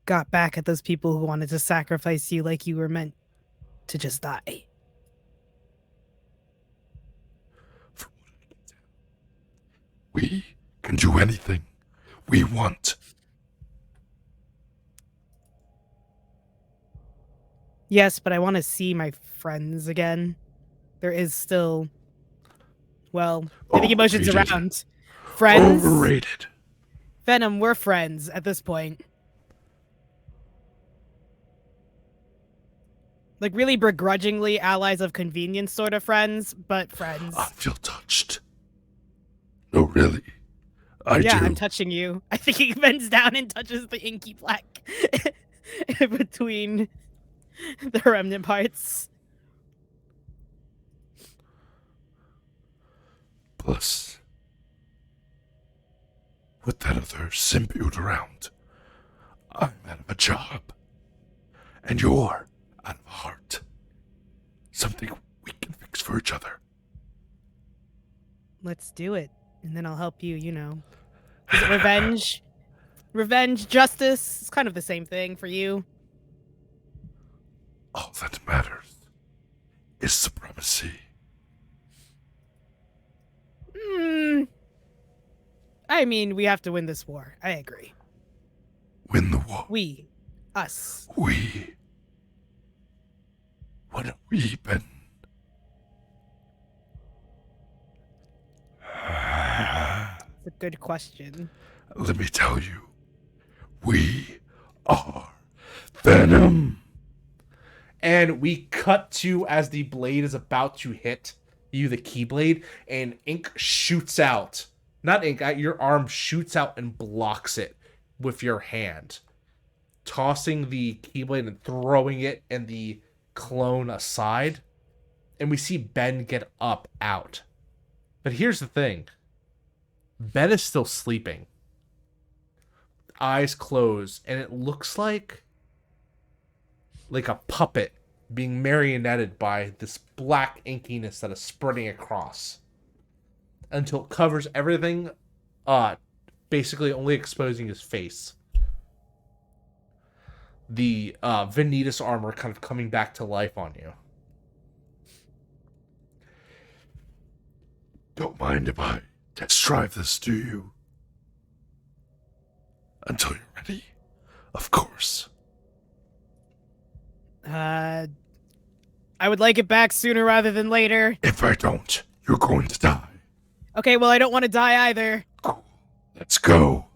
got back at those people who wanted to sacrifice you like you were meant to just die. From what I can tell, we can do anything we want. Yes, but I want to see my friends again. There is still, well, I think emotions Overrated. around. Friends? Overrated. Venom, we're friends at this point. Like, really begrudgingly allies of convenience sort of friends, but friends. I feel touched. No, really. I Yeah, do. I'm touching you. I think he bends down and touches the inky black between the remnant parts. Plus, with that other symbiote around, I'm out of a job. And you're out of a heart. Something we can fix for each other. Let's do it. And then I'll help you, you know. Is it revenge? Revenge, justice, it's kind of the same thing for you. All that matters is supremacy. I mean, we have to win this war. I agree. Win the war. We. Us. We. What have we been? It's a good question. Let me tell you, we are Venom. And we cut to as the blade is about to hit you, the keyblade, and ink shoots out. Not ink, your arm shoots out and blocks it with your hand, tossing the keyblade and throwing it and the clone aside. And we see Ben get up out. But here's the thing. Ben is still sleeping. Eyes closed, and it looks like a puppet being marionetted by this black inkiness that is spreading across until it covers everything, basically only exposing his face. The Vanitas armor kind of coming back to life on you. Don't mind if I test drive this, do you? Until you're ready, of course. I would like it back sooner rather than later. If I don't, you're going to die. Okay, well, I don't want to die either. Cool. Let's go.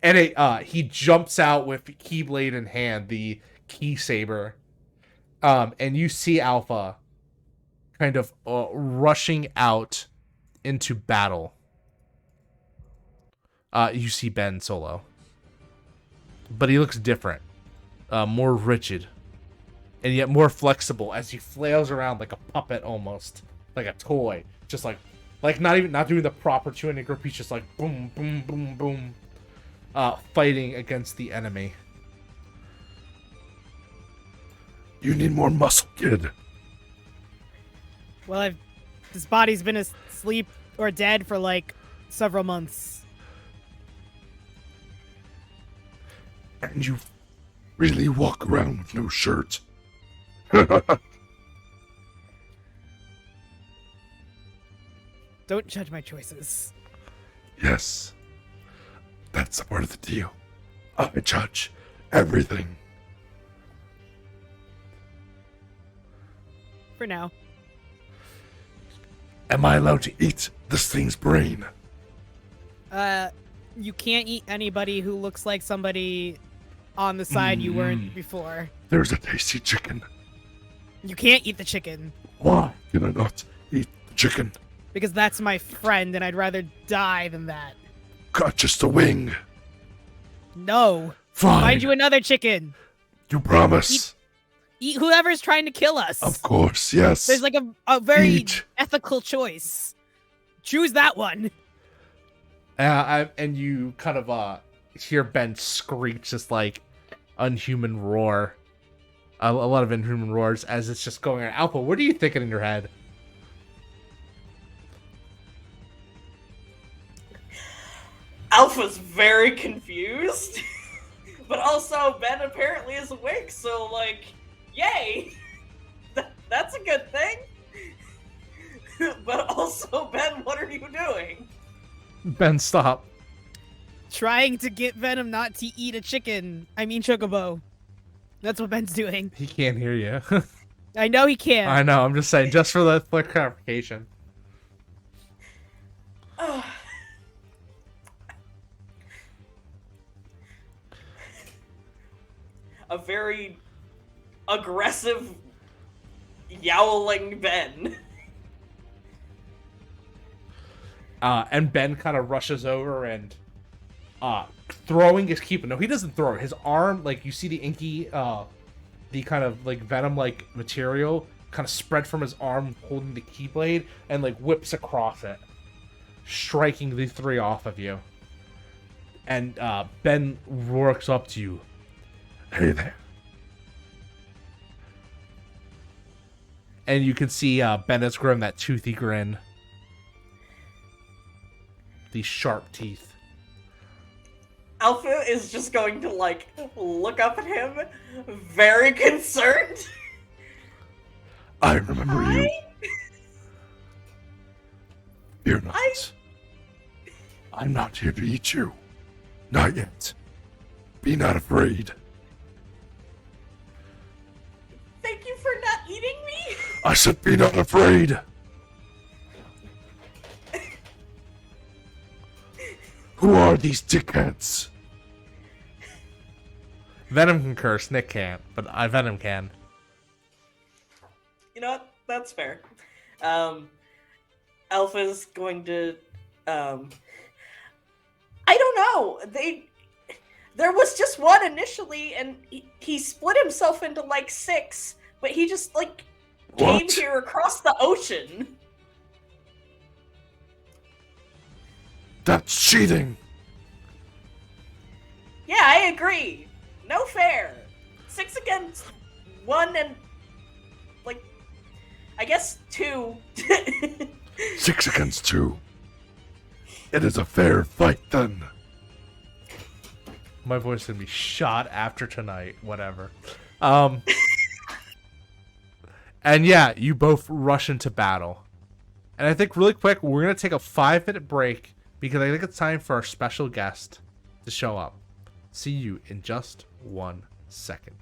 And he jumps out with Keyblade in hand, the key saber. And you see Alpha kind of rushing out into battle. You see Ben solo. But he looks different. More rigid. And yet more flexible as he flails around like a puppet almost. Like a toy. Just like not doing the proper 2-handed grip. He's just like boom, boom, boom, boom. Fighting against the enemy. You need more muscle, kid. Well, his body's been asleep or dead for like several months. And you really walk around with no shirt. Don't judge my choices. Yes. That's a part of the deal. I judge everything. For now. Am I allowed to eat this thing's brain? You can't eat anybody who looks like somebody on the side you weren't before. There's a tasty chicken. You can't eat the chicken. Why can I not eat the chicken? Because that's my friend, and I'd rather die than that. Got just a wing. No. Fine. Find you another chicken. You promise? Eat whoever's trying to kill us. Of course, yes. There's like a very Eat. ethical choice. Choose that one. And you kind of hear Ben screech this like unhuman roar. A lot of inhuman roars as it's just going on. Alpha, what are you thinking in your head? Alpha's very confused, but also Ben apparently is awake, so like, yay! That's a good thing. But also, Ben, what are you doing? Ben, stop. Trying to get Venom not to eat a chicken. I mean Chocobo. That's what Ben's doing. He can't hear you. I know he can't. I know, I'm just saying, just for the clarification. A very aggressive, yowling Ben. And Ben kind of rushes over and throwing his keeper. No, he doesn't throw it. His arm, like you see the inky, the kind of like venom-like material kind of spread from his arm, holding the keyblade, and like whips across it, striking the three off of you. And Ben works up to you. Hey there. And you can see Ben has grown that toothy grin. These sharp teeth. Alpha is just going to, like, look up at him, very concerned. I remember you. Fear not. I'm not here to eat you. Not yet. Be not afraid. Thank you for not eating me. I said be not afraid. Who are these dickheads? Venom can curse, Nick can't, but Venom can. You know what? That's fair. Alpha's going to, I don't know. There was just one initially, and he split himself into, like, 6, but he just, like, came What? here across the ocean. That's cheating. Yeah, I agree. No fair. 6 against 1 and, like, I guess 2. 6 against 2. It is a fair fight then. My voice is gonna be shot after tonight, whatever. And yeah, you both rush into battle. And I think really quick, we're gonna take a 5-minute break because I think it's time for our special guest to show up. See you in just 1 second.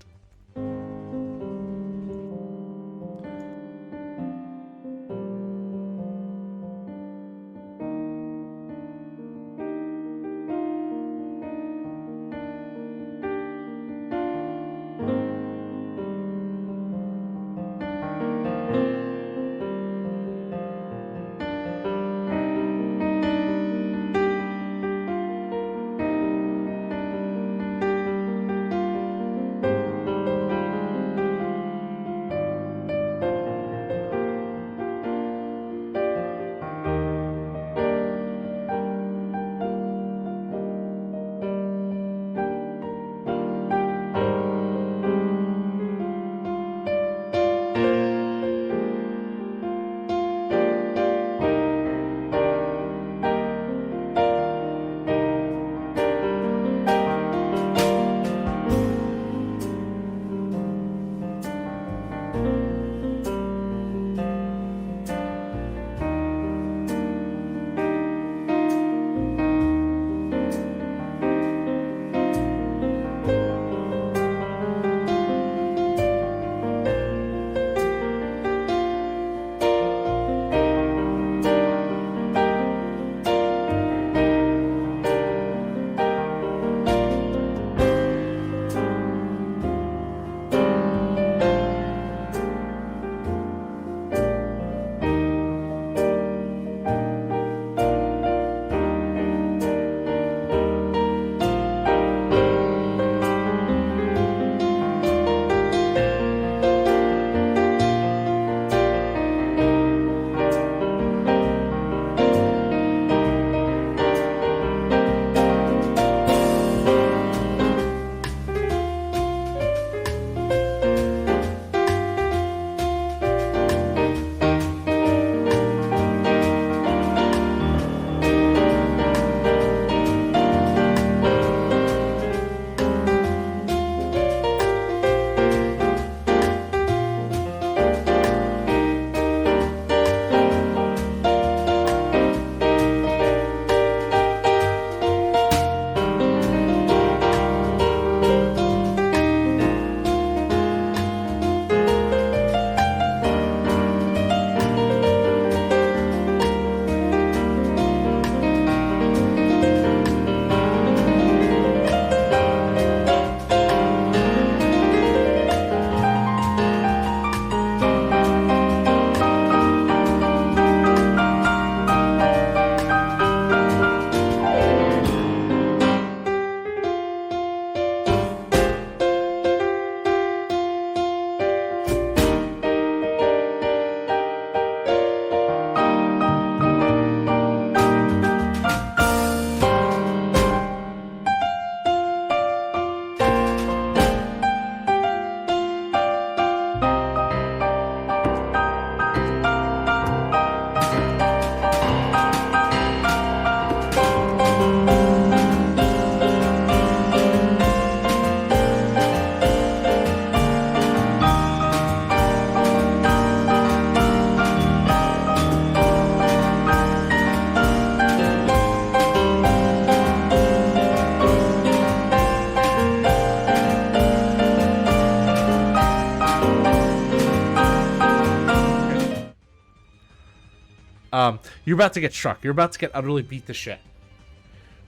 You're about to get struck. You're about to get utterly beat to shit.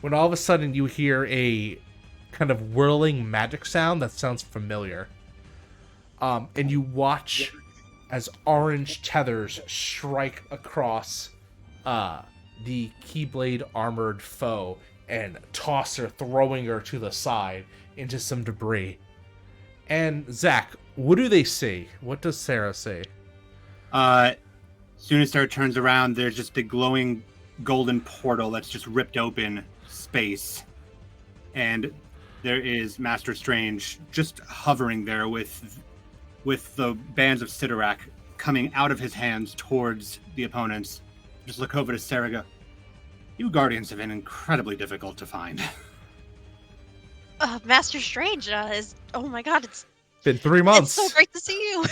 When all of a sudden you hear a kind of whirling magic sound that sounds familiar. And you watch as orange tethers strike across the Keyblade armored foe and toss her, throwing her to the side into some debris. And Zach, what do they see? What does Sarah see? Soon as Sarah turns around, there's just a glowing golden portal that's just ripped open space. And there is Master Strange just hovering there with the bands of Sidorak coming out of his hands towards the opponents. Just look over to Sarah and go, you Guardians have been incredibly difficult to find. Master Strange is... Oh my god, it's been 3 months. It's so great to see you.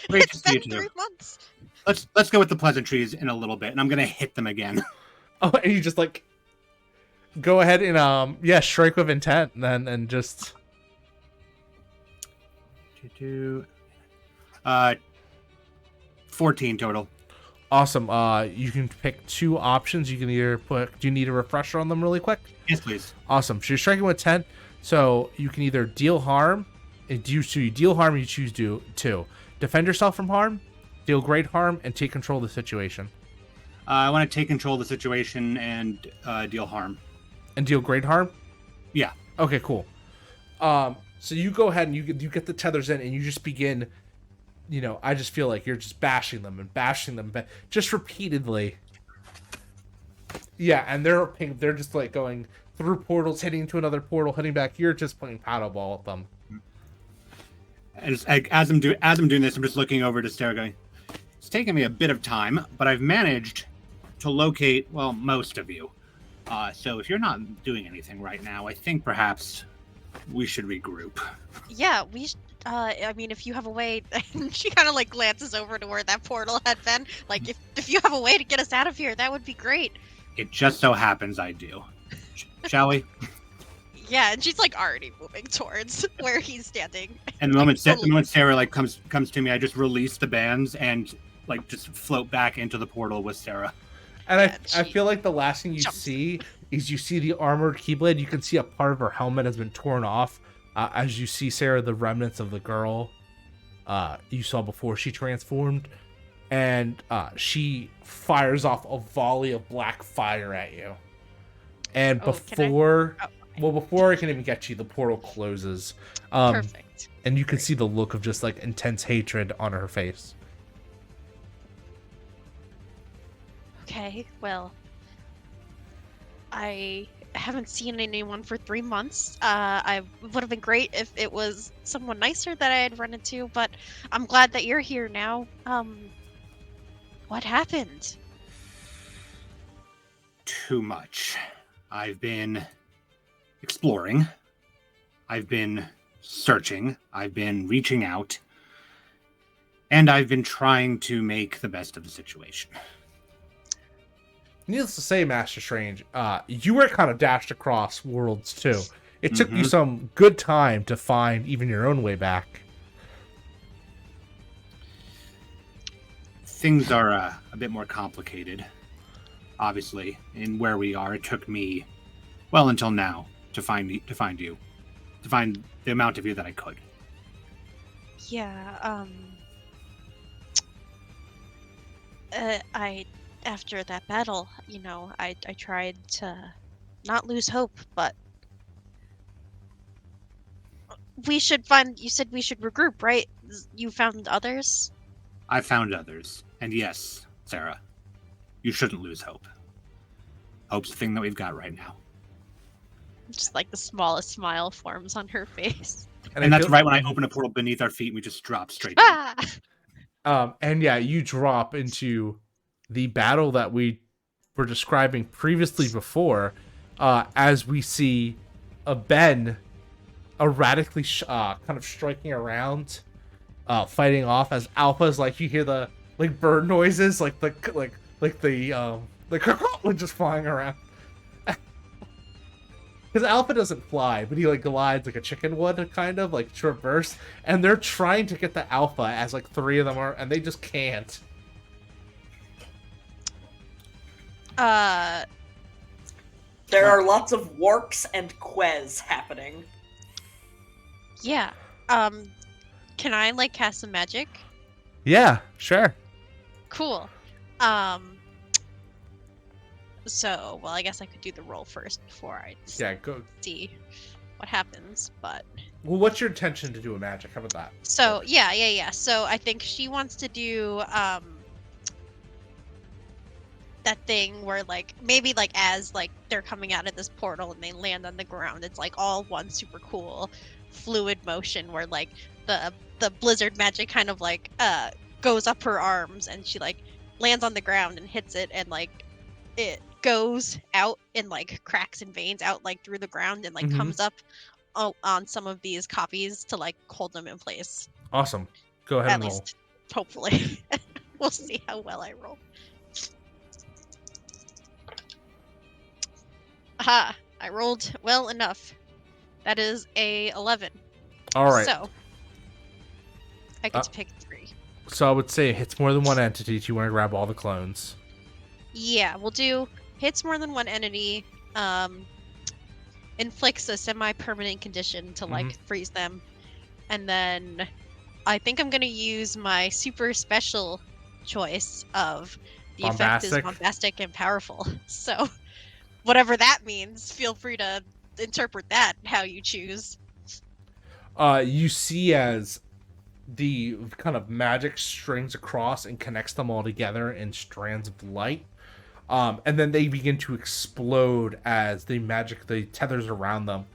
Great It's to see you been too. 3 months. Let's go with the pleasantries in a little bit, and I'm gonna hit them again. Oh, and you just like go ahead and strike with intent and just 14 total. awesome. You can pick 2 options. You can either put. Do you need a refresher on them really quick? Yes, please. Awesome. So you're striking with 10. So you can either deal harm. You deal harm. You choose to defend yourself from harm, deal great harm, and take control of the situation. I want to take control of the situation and deal harm. And deal great harm? Yeah. Okay, cool. So you go ahead and you get the tethers in, and you just begin. I just feel like you're just bashing them, just repeatedly. Yeah, and they're just like going through portals, hitting into another portal, hitting back. You're just playing paddle ball with them. As I'm doing this, I'm just looking over to Sarah going, it's taken me a bit of time, but I've managed to locate, well, most of you. So if you're not doing anything right now, I think perhaps we should regroup. Yeah, we I mean, if you have a way, and she kind of like glances over to where that portal had been. Like, if you have a way to get us out of here, that would be great. It just so happens I do. Shall we? Yeah, and she's like already moving towards where he's standing. And the moment Sarah like comes to me, I just release the bands and like just float back into the portal with Sarah. And Yeah, I feel like the last thing you jumps. see is you see the armored Keyblade. You can see a part of her helmet has been torn off. As you see Sarah, the remnants of the girl you saw before she transformed. And she fires off a volley of black fire at you. And before I can even get you, the portal closes. Perfect. And you can see the look of just like intense hatred on her face. Okay, well, I haven't seen anyone for 3 months. I would have been great if it was someone nicer that I had run into, but I'm glad that you're here now. What happened? Too much. I've been exploring. I've been searching. I've been reaching out. And I've been trying to make the best of the situation. Needless to say, Master Strange, you were kind of dashed across worlds too. It took you some good time to find even your own way back. Things are a bit more complicated. Obviously, in where we are, it took me, well, until now, to find you, to find the amount of you that I could. Yeah, after that battle, I tried to not lose hope, but you said we should regroup, right? You found others? I found others. And yes, Sarah, you shouldn't lose hope. Hope's the thing that we've got right now. Just like the smallest smile forms on her face. And that's right when I open a portal beneath our feet and we just drop straight down. And yeah, you drop into the battle that we were describing previously before, as we see a Ben erratically kind of striking around, fighting off as Alpha's like, you hear the like bird noises, like the just flying around. Because Alpha doesn't fly, but he like glides like a chicken would, kind of like short bursts, and they're trying to get the Alpha as like 3 of them are, and they just can't. Uh, There are lots of warks and quez happening. yeah. Can I like cast some magic? Yeah, sure. Cool. So, well, I guess I could do the roll first before I Yeah, go. see what happens, but Well, what's your intention to do a magic? How about that? so yeah. So I think she wants to do that thing where like maybe like as like they're coming out of this portal and they land on the ground, it's like all one super cool fluid motion where like the blizzard magic kind of like goes up her arms and she like lands on the ground and hits it and like it goes out in like cracks and veins out like through the ground and like Mhm. comes up on some of these copies to like hold them in place. Awesome. Go ahead At and roll. least, hopefully. We'll see how well I roll. Aha! I rolled well enough. That is a 11. All right. So I get to pick 3. So I would say it hits more than one entity. Do you want to grab all the clones? Yeah, we'll do hits more than one entity. Inflicts a semi-permanent condition to like freeze them, and then I think I'm gonna use my super special choice of the effect is bombastic and powerful. So whatever that means, feel free to interpret that how you choose. You see as the kind of magic strings across and connects them all together in strands of light. And then they begin to explode as the tethers around them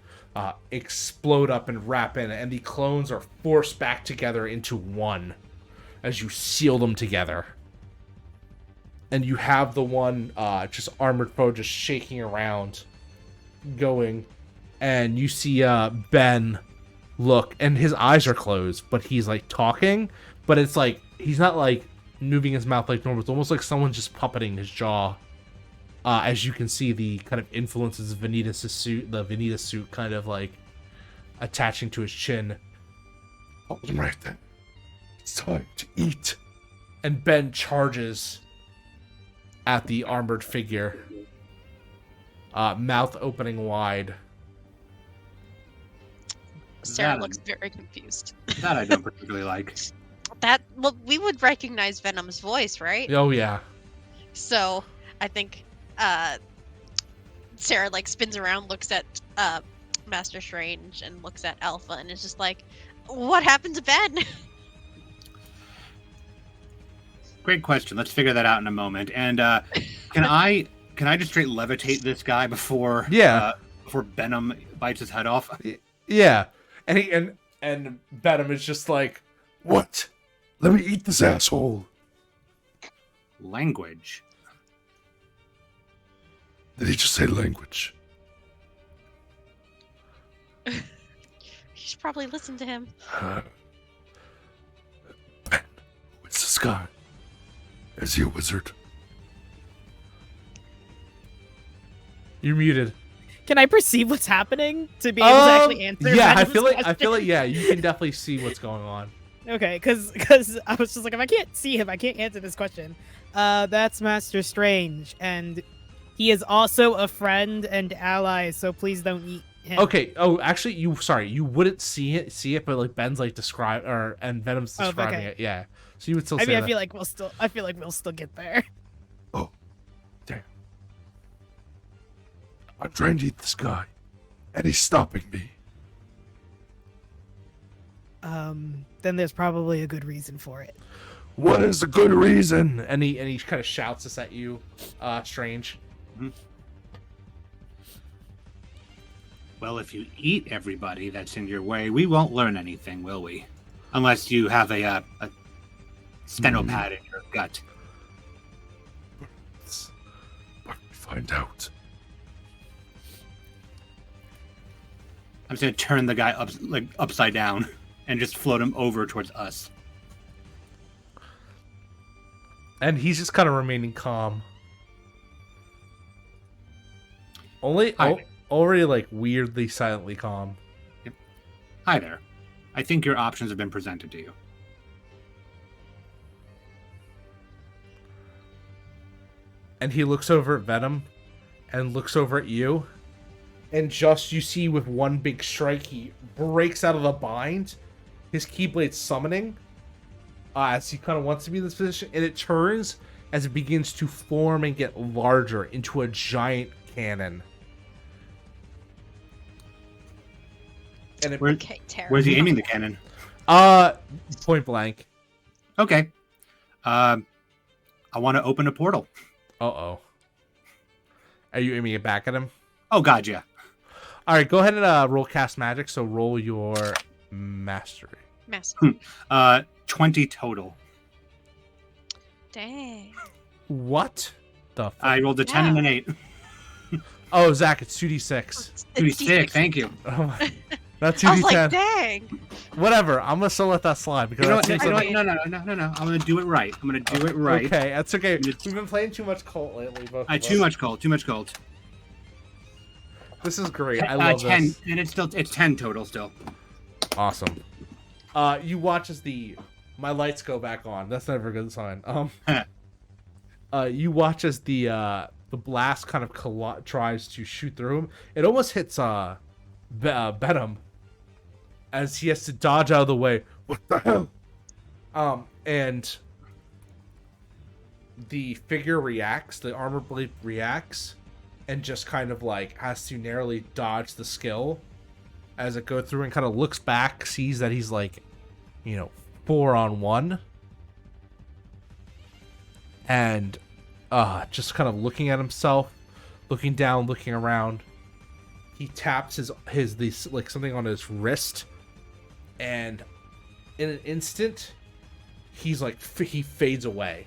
explode up and wrap in, and the clones are forced back together into one as you seal them together. And you have the one just armored foe just shaking around, going, and you see Ben look, and his eyes are closed, but he's like talking, but it's like he's not like moving his mouth like normal. It's almost like someone's just puppeting his jaw. As you can see the kind of influences of the Veneta suit kind of like attaching to his chin. All right then. It's time to eat. And Ben charges at the armored figure, mouth opening wide. Sarah looks very confused. That I don't particularly like. Well, we would recognize Venom's voice, right? Oh yeah. So I think Sarah like spins around, looks at Master Strange and looks at Alpha and is just like, what happened to Ben? Great question. Let's figure that out in a moment. And can I just straight levitate this guy before before Venom bites his head off? Yeah. And Venom is just like, what? Let me eat this asshole. Language. Did he just say language? You should probably listen to him. Ben, what's this guy? Is he a wizard? You're muted. Can I perceive what's happening to be able to actually answer? Yeah, Venom's I feel like question? you can definitely see what's going on. Okay, because I was just like, if I can't see him, I can't answer this question. That's Master Strange, and he is also a friend and ally, so please don't eat him. Okay. Oh, actually, you wouldn't see it, but like Ben's like and Venom's describing it. Yeah. So you would still. I say mean, that. I feel like we'll still get there. Oh, damn. I'm trying to eat this guy, and he's stopping me. Then there's probably a good reason for it. What is the good reason? And he kind of shouts this at you, Strange. Mm-hmm. Well, if you eat everybody that's in your way, we won't learn anything, will we? Unless you have a stenopad in your gut. But we find out. I'm just gonna turn the guy upside down and just float him over towards us. And he's just kind of remaining calm. Already like weirdly silently calm. Yep. Hi there. I think your options have been presented to you. And he looks over at Venom and looks over at you. And just you see with one big strike, he breaks out of the bind. His Keyblade summoning. As he kind of wants to be in this position. And it turns as it begins to form and get larger into a giant cannon. And it, Okay, terrible. Where's he aiming the cannon? point blank. Okay. I want to open a portal. Uh-oh. Are you aiming it back at him? Oh, God, yeah. All right, go ahead and roll cast magic. So roll your mastery. Massive. 20 total. Dang. What the fuck? I rolled a 10 and an 8. Oh, Zach, it's 2d6. 2d6, thank you. Oh my. Not I was 2d10. like, dang. Whatever. I'm gonna still let that slide because You know that what? seems like- No. I'm going to do it right. I'm going to do it right. Okay, that's okay. We've been playing too much Cult lately, both of Too us. much cold. This is great. I love 10, this. and it's 10 total still. Awesome. You watch as my lights go back on. That's never a good sign. You watch as the blast kind of tries to shoot through him. It almost hits Venom as he has to dodge out of the way. What the hell? And the figure reacts. The armor blade reacts, and just kind of like has to narrowly dodge the skill as it goes through and kind of looks back, sees that he's like, 4-on-1, and just kind of looking at himself, looking down, looking around. He taps his like something on his wrist, and in an instant, he's like he fades away,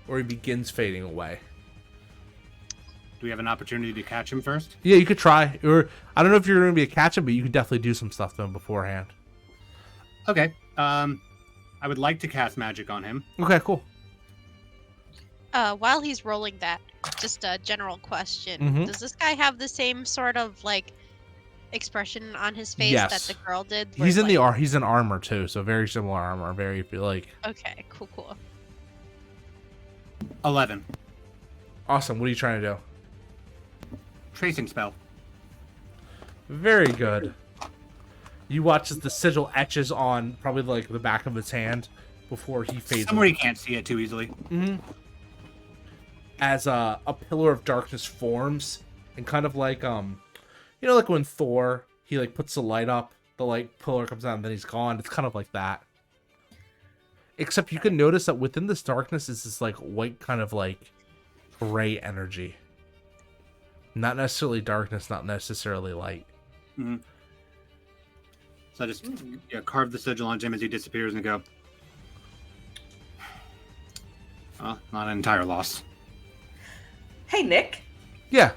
or he begins fading away. Do we have an opportunity to catch him first? Yeah, you could try. Or I don't know if you're going to be a catch-up, but you could definitely do some stuff to him beforehand. Okay. I would like to cast magic on him. Okay, cool. While he's rolling that, just a general question. Mhm. Does this guy have the same sort of like expression on his face Yes. that the girl did? where He's it's in like, he's in armor too, so very similar armor. Very like Okay, cool. 11. awesome. What are you trying to do? Tracing spell. Very good. You watch as the sigil etches on probably like the back of his hand before he fades Somewhere away. you can't see it too easily. Mm-hmm. As a pillar of darkness forms, and kind of like like when Thor he like puts the light up, the light pillar comes out and then he's gone. It's kind of like that. Except you can notice that within this darkness is this like white kind of like gray energy. Not necessarily darkness, not necessarily light. Mm-hmm. So I just carve the sigil on him as he disappears and go, well, not an entire loss. Hey, Nick. Yeah.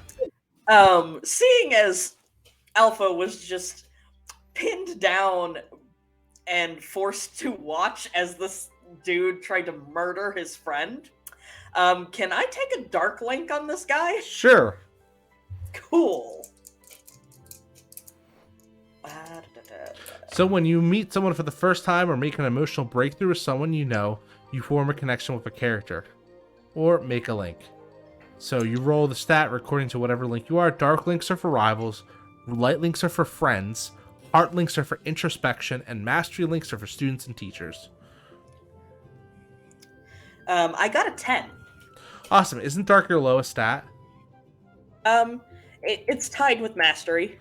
Seeing as Alpha was just pinned down and forced to watch as this dude tried to murder his friend, can I take a dark link on this guy? Sure. Cool. So when you meet someone for the first time or make an emotional breakthrough with someone you know, you form a connection with a character. Or make a link. So you roll the stat according to whatever link you are. Dark links are for rivals, light links are for friends, heart links are for introspection, and mastery links are for students and teachers. I got a 10. Awesome. Isn't dark your lowest stat? It's tied with mastery.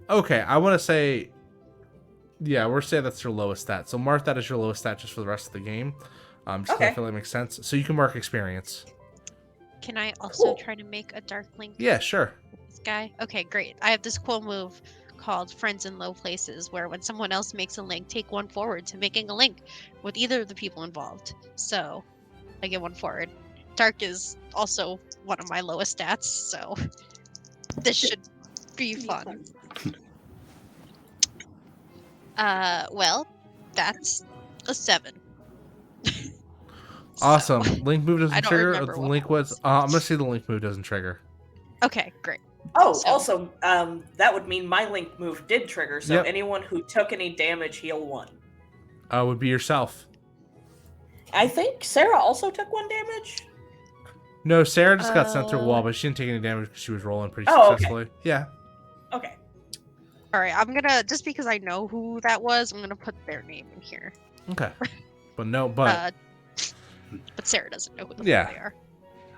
Okay, I want to say... Yeah, we're saying that's your lowest stat. So mark that as your lowest stat just for the rest of the game. Just 'cause I feel like it makes sense. So you can mark experience. Can I also Cool. try to make a dark link Yeah, sure. with this guy? Okay, great. I have this cool move called Friends in Low Places, where when someone else makes a link, take one forward to making a link with either of the people involved. So I get one forward. Dark is also one of my lowest stats, so this should be fun. Well, that's a 7. Awesome. So- Link move I doesn't don't trigger. remember The what link that was... was. I'm going to say the link move doesn't trigger. Okay, great. Oh, So- also, that would mean my link move did trigger, so Yep. anyone who took any damage heal 1. Would be yourself. I think Sarah also took 1 damage. No, Sarah just got sent through a wall, but she didn't take any damage because she was rolling pretty Oh, okay. successfully. Yeah. Okay. All right, I'm gonna just because I know who that was, I'm gonna put their name in here. Okay. But But Sarah doesn't know who the Yeah. fuck they are.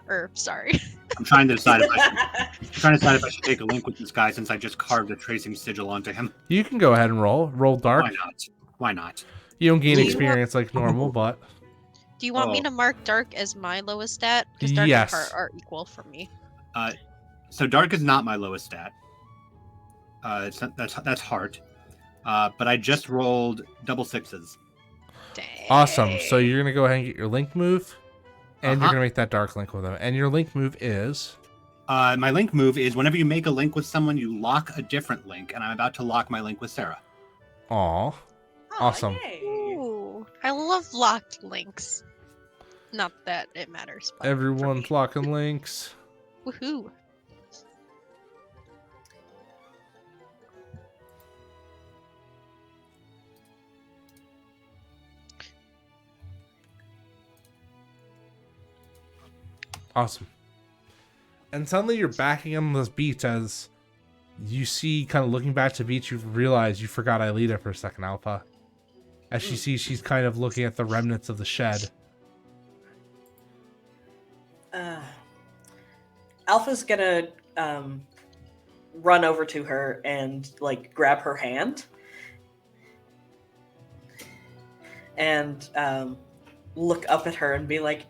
Or sorry. I'm trying to decide if I should take a link with this guy since I just carved a tracing sigil onto him. you can go ahead and roll. Roll dark. Why not? Why not? You don't gain Do you experience like normal, but Do you want me Oh. to mark dark as my lowest stat? Because dark Yes. and heart are equal for me. So dark is not my lowest stat. That's heart. But I just rolled double sixes. Dang. awesome. So you're gonna go ahead and get your link move, and you're Uh-huh. gonna make that dark link with them. And your link move is My link move is whenever you make a link with someone, you lock a different link, and I'm about to lock my link with Sarah. aw. Awesome. Yay. Ooh, I love locked links. Not that it matters. But for Everyone's me. locking links. Woohoo. Awesome. And suddenly you're backing on those beats as you see, kind of looking back to beats, you realize you forgot Aelita for a second, Alpha. As she sees, she's kind of looking at the remnants of the shed. Alpha's gonna run over to her and like grab her hand and look up at her and be like,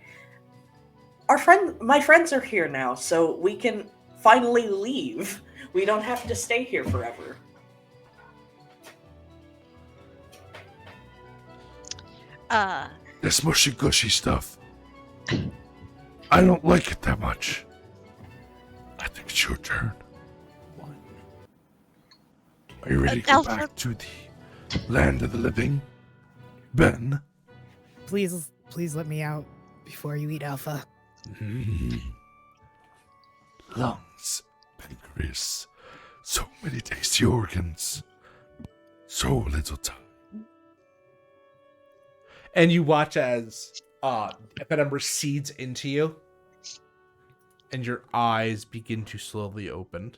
my friends are here now, so we can finally leave. We don't have to stay here forever. This mushy gushy stuff. I don't like it that much. I think it's your turn. Are you ready to go Alpha. back to the land of the living? Ben? Please let me out before you eat Alpha. Lungs, pancreas, so many tasty organs, so little time. And you watch as Venom recedes into you, and your eyes begin to slowly open.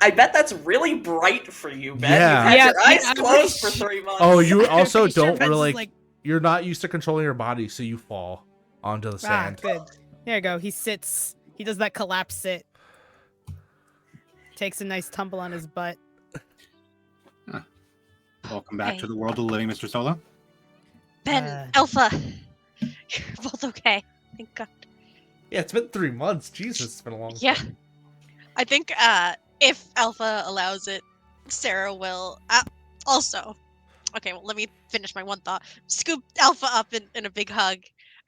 I bet that's really bright for you, Ben. Yeah. You've had Yeah, your eyes I'm closed pretty for 3 months. Oh, you I'm also pretty sure don't Ben's really. like, You're not used to controlling your body, so you fall onto the sand. good. There you go. He sits. He does that collapse sit. Takes a nice tumble on his butt. Welcome back Okay. to the world of the living, Mr. Solo. Ben, Alpha. You're both okay. Thank God. Yeah, it's been 3 months. Jesus, it's been a long Yeah. time. I think if Alpha allows it, Sarah will. Also, okay, well, let me finish my one thought. Scoop Alpha up in a big hug.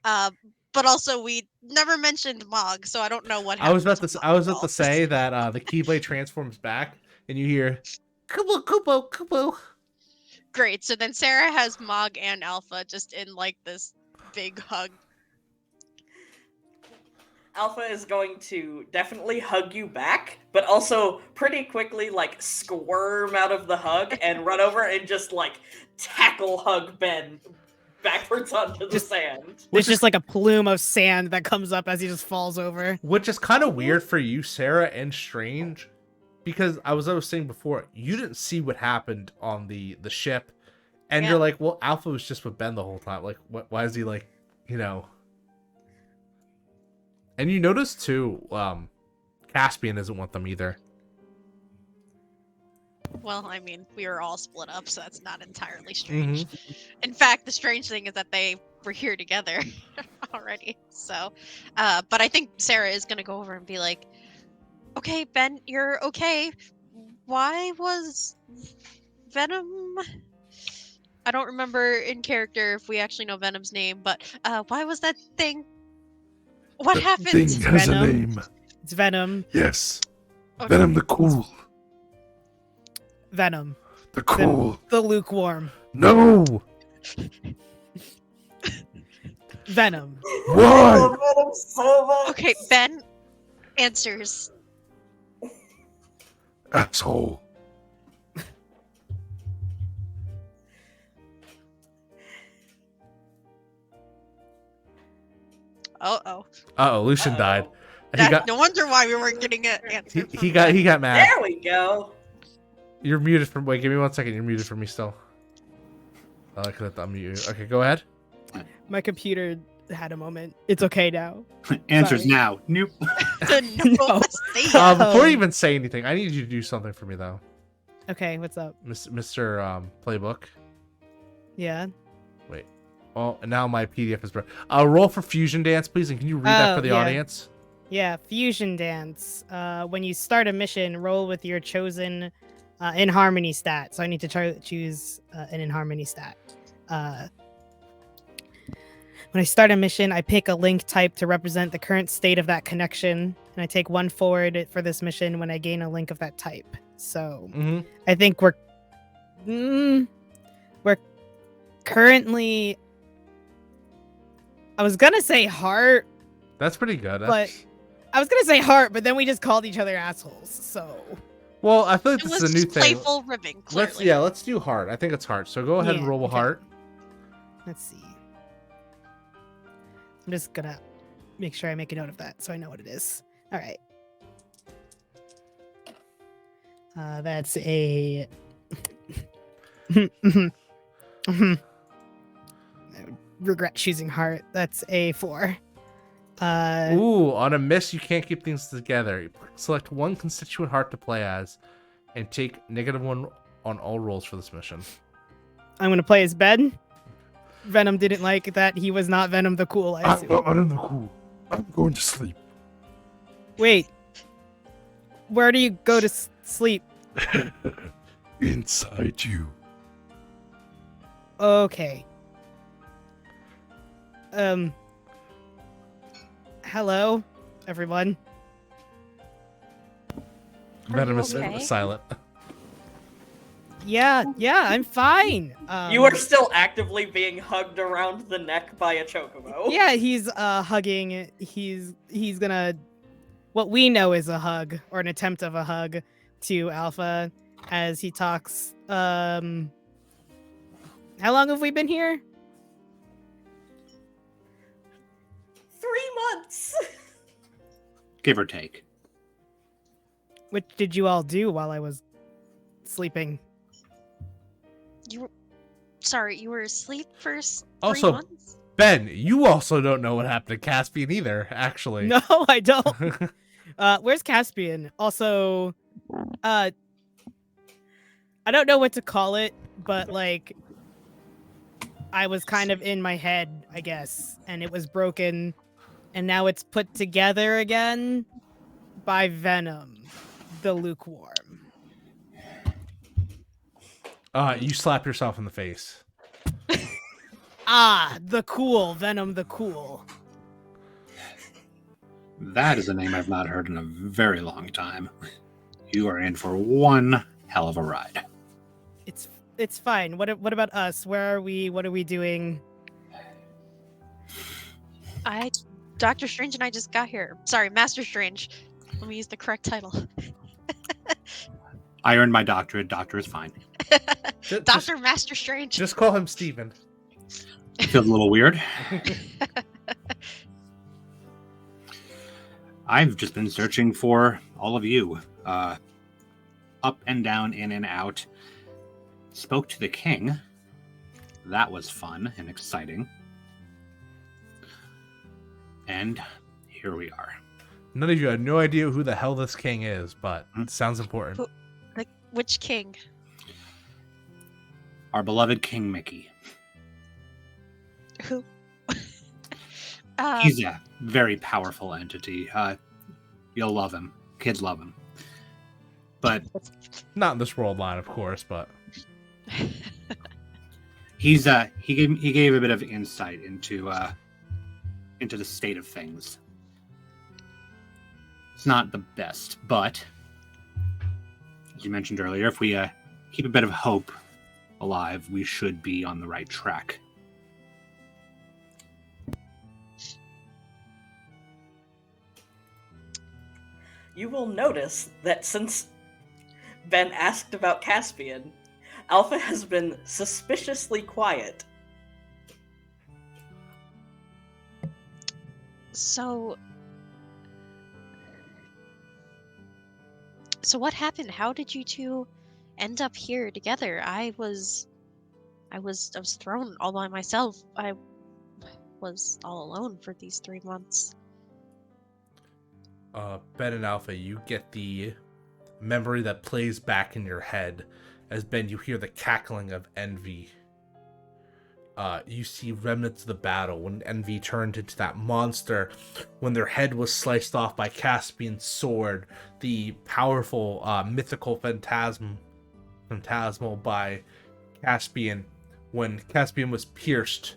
But also, we never mentioned Mog, so I don't know what I was happened. about to say that the Keyblade transforms back, and you hear Kubo Kubo Kubo. Great. So then Sarah has Mog and Alpha just in like this big hug. Alpha is going to definitely hug you back, but also pretty quickly like squirm out of the hug and run over and just like tackle hug Ben backwards onto the sand. There's just like a plume of sand that comes up as he just falls over. Which is kind of weird for you, Sarah and Strange, because I was saying before, you didn't see what happened on the ship, and Yeah. you're like, well, Alpha was just with Ben the whole time. Like, why is he like, you know? And you notice too, Caspian isn't with them either. Well, I mean, we were all split up, so that's not entirely strange. In fact, the strange thing is that they were here together already. So, but I think Sarah is gonna go over and be like, "Okay, Ben, you're okay. Why was Venom? I don't remember in character if we actually know Venom's name, but why was that thing? What The happened?" thing has a Venom. name. It's Venom. Yes. Okay. Venom the cool. Venom. The cool. The lukewarm. No! Venom. I Why? love Venom so much. Okay, Ben answers. Asshole. Uh-oh, Lucian died. No wonder why we weren't getting an answer. He got mad. There we go. You're muted from. Wait, give me 1 second. You're muted from me still. I could have to unmute you. Okay, go ahead. My computer had a moment. It's okay now. Answers Sorry. now. Nope. No. Before you even say anything, I need you to do something for me though, Okay, what's up? Mr. Playbook. Yeah. Wait. Oh, and now my PDF is broken. Roll for Fusion Dance, please, and can you read that for the yeah. audience? Yeah, Fusion Dance. When you start a mission, roll with your chosen in harmony stat. So I need to choose an in harmony stat. When I start a mission, I pick a link type to represent the current state of that connection, and I take one forward for this mission when I gain a link of that type. So I think we're currently. I was gonna say heart. That's pretty good. But I was gonna say heart, but then we just called each other assholes. So. Well, I feel like this is a new thing. Playful ribbing. Clearly. Let's do heart. I think it's heart. So go ahead and roll a heart. Let's see. I'm just gonna make sure I make a note of that so I know what it is. All right. That's a. I regret choosing heart. That's a 4. Ooh, on a miss, you can't keep things together. Select one constituent heart to play as, and take -1 on all rolls for this mission. I'm gonna play as Ben. Venom didn't like that he was not Venom the Cool. I I'm assume. not in the cool. I'm going to sleep. Wait, where do you go to sleep? Inside you. Okay. Hello, everyone. Venom is okay? silent. Yeah, I'm fine. You are still actively being hugged around the neck by a chocobo. Yeah, he's hugging. He's gonna. What we know is a hug or an attempt of a hug to Alpha as he talks. How long have we been here? 3 months. Give or take. What did you all do while I was sleeping? You were asleep for 3 Also, months? Ben, you also don't know what happened to Caspian either, actually. No, I don't. Where's Caspian? Also, I don't know what to call it, but like, I was kind of in my head, I guess, and it was broken, and now it's put together again by Venom, the lukewarm. You slap yourself in the face. The cool Venom, the cool. That is a name I've not heard in a very long time. You are in for one hell of a ride. It's fine. What about us? Where are we? What are we doing? Doctor Strange and I just got here. Sorry, Master Strange. Let me use the correct title. I earned my doctorate. Doctor is fine. Dr. Master Strange. Just call him Steven. Feels a little weird. I've just been searching for all of you. Up and down, in and out. Spoke to the king. That was fun and exciting. And here we are. None of you have no idea who the hell this king is, but it sounds important. Like, which king? Our beloved King Mickey. Who? He's a very powerful entity. You'll love him. Kids love him. But Not in this world line, of course, but he gave a bit of insight into the state of things. It's not the best, but as you mentioned earlier, if we keep a bit of hope alive, we should be on the right track. You will notice that since Ben asked about Caspian, Alpha has been suspiciously quiet. So what happened? How did you two end up here together? I was thrown all by myself. I was all alone for these 3 months. Ben and Alpha, you get the memory that plays back in your head as Ben, you hear the cackling of Envy. You see remnants of the battle when Envy turned into that monster, when their head was sliced off by Caspian's sword, the powerful mythical phantasmal by Caspian, when Caspian was pierced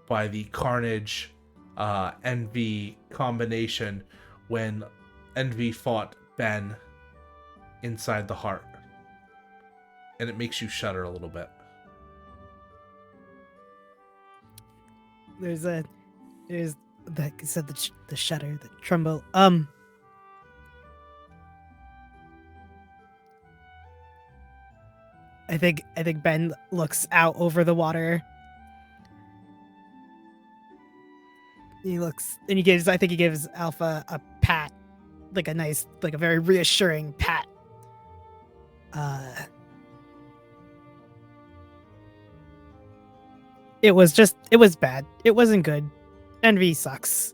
by the Carnage Envy combination, when Envy fought Ben inside the heart. And it makes you shudder a little bit. There's like I said, the shudder, the tremble. I think Ben looks out over the water. He looks and he gives Alpha a pat, like a nice, like a very reassuring pat. It was bad. It wasn't good. Envy sucks.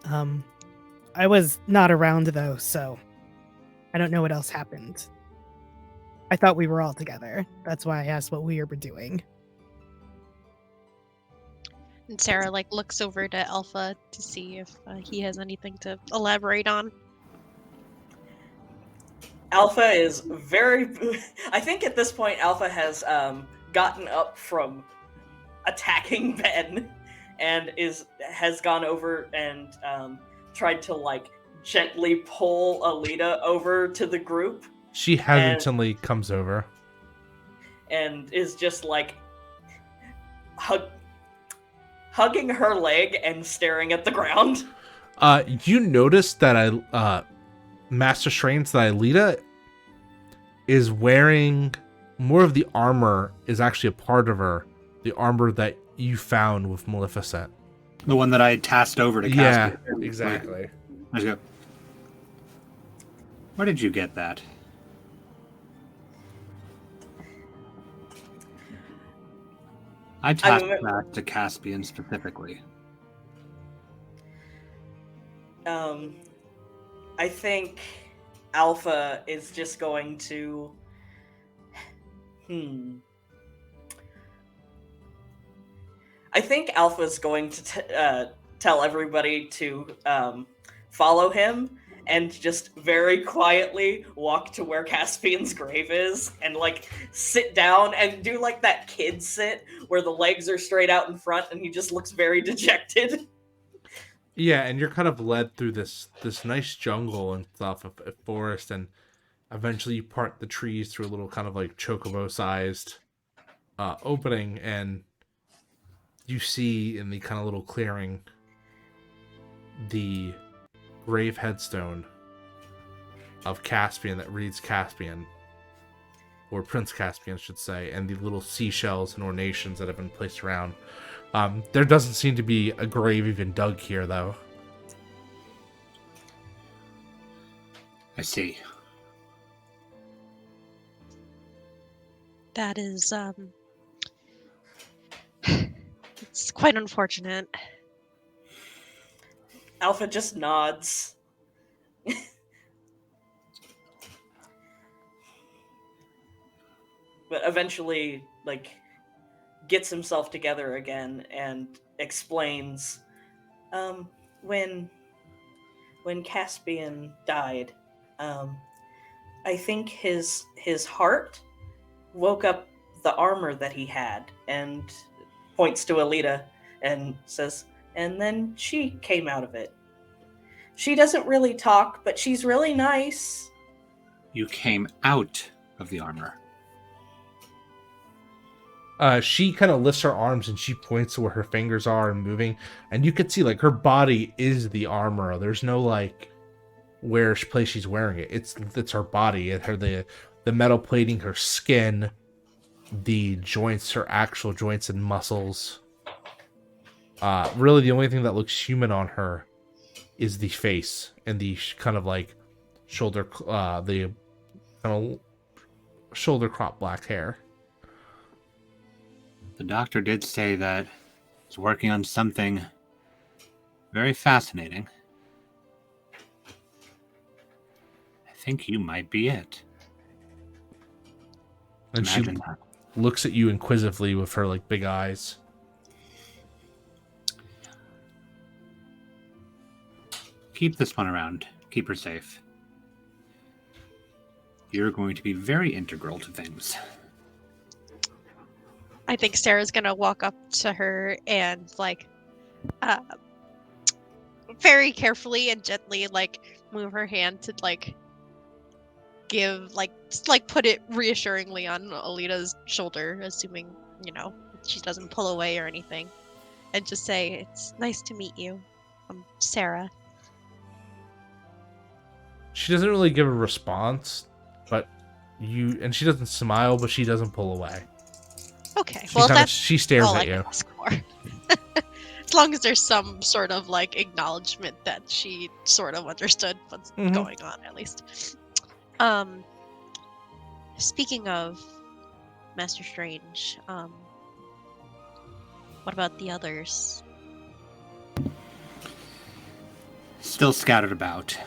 I was not around though, so I don't know what else happened. I thought we were all together. That's why I asked what we were doing. And Sarah looks over to Alpha to see if he has anything to elaborate on. Alpha is very... I think at this point Alpha has gotten up from attacking Ben and has gone over and tried to gently pull Alita over to the group. She hesitantly comes over. And is just hugging her leg and staring at the ground. You notice that Master Strange, that Alita is wearing more of the armor is actually a part of her. The armor that you found with Maleficent. The one that I tasked over to Caspian. Yeah, exactly. Let's go. Where did you get that? I tasked that to Caspian specifically. I think Alpha is just going to... I think Alpha's going to tell everybody to follow him and just very quietly walk to where Caspian's grave is and sit down and do that kid sit where the legs are straight out in front and he just looks very dejected. Yeah, and you're kind of led through this nice jungle and stuff, a forest, and eventually you part the trees through a little kind of chocobo-sized opening, and you see in the kind of little clearing the grave headstone of Caspian that reads Caspian, or Prince Caspian, I should say, and the little seashells and ornations that have been placed around. There doesn't seem to be a grave even dug here, though. I see. That is, it's quite unfortunate. Alpha just nods. But eventually, gets himself together again and explains, when Caspian died, I think his heart woke up the armor that he had, and points to Alita and says, and then she came out of it. She doesn't really talk, but she's really nice. You came out of the armor. She kind of lifts her arms and she points to where her fingers are and moving, and you can see her body is the armor. There's no place she's wearing it. It's her body. It her the metal plating, her skin, the joints, her actual joints and muscles. Really, the only thing that looks human on her is the face and the kind of like shoulder, the kind of shoulder crop black hair. The doctor did say that he's working on something very fascinating. I think you might be it. And Imagine she that. looks at you inquisitively with her like big eyes. Keep this one around. Keep her safe. You're going to be very integral to things. I think Sarah's gonna walk up to her and like very carefully and gently like move her hand to like give like just like put it reassuringly on Alita's shoulder, assuming, you know, she doesn't pull away or anything. And just say, "It's nice to meet you. I'm Sarah." She doesn't really give a response, but she doesn't smile, but she doesn't pull away. Okay, She well that's she stares all I at can you. ask for. As long as there's some sort of like acknowledgement that she sort of understood what's Mhm. going on, at least. Speaking of Master Strange, what about the others? Still scattered about.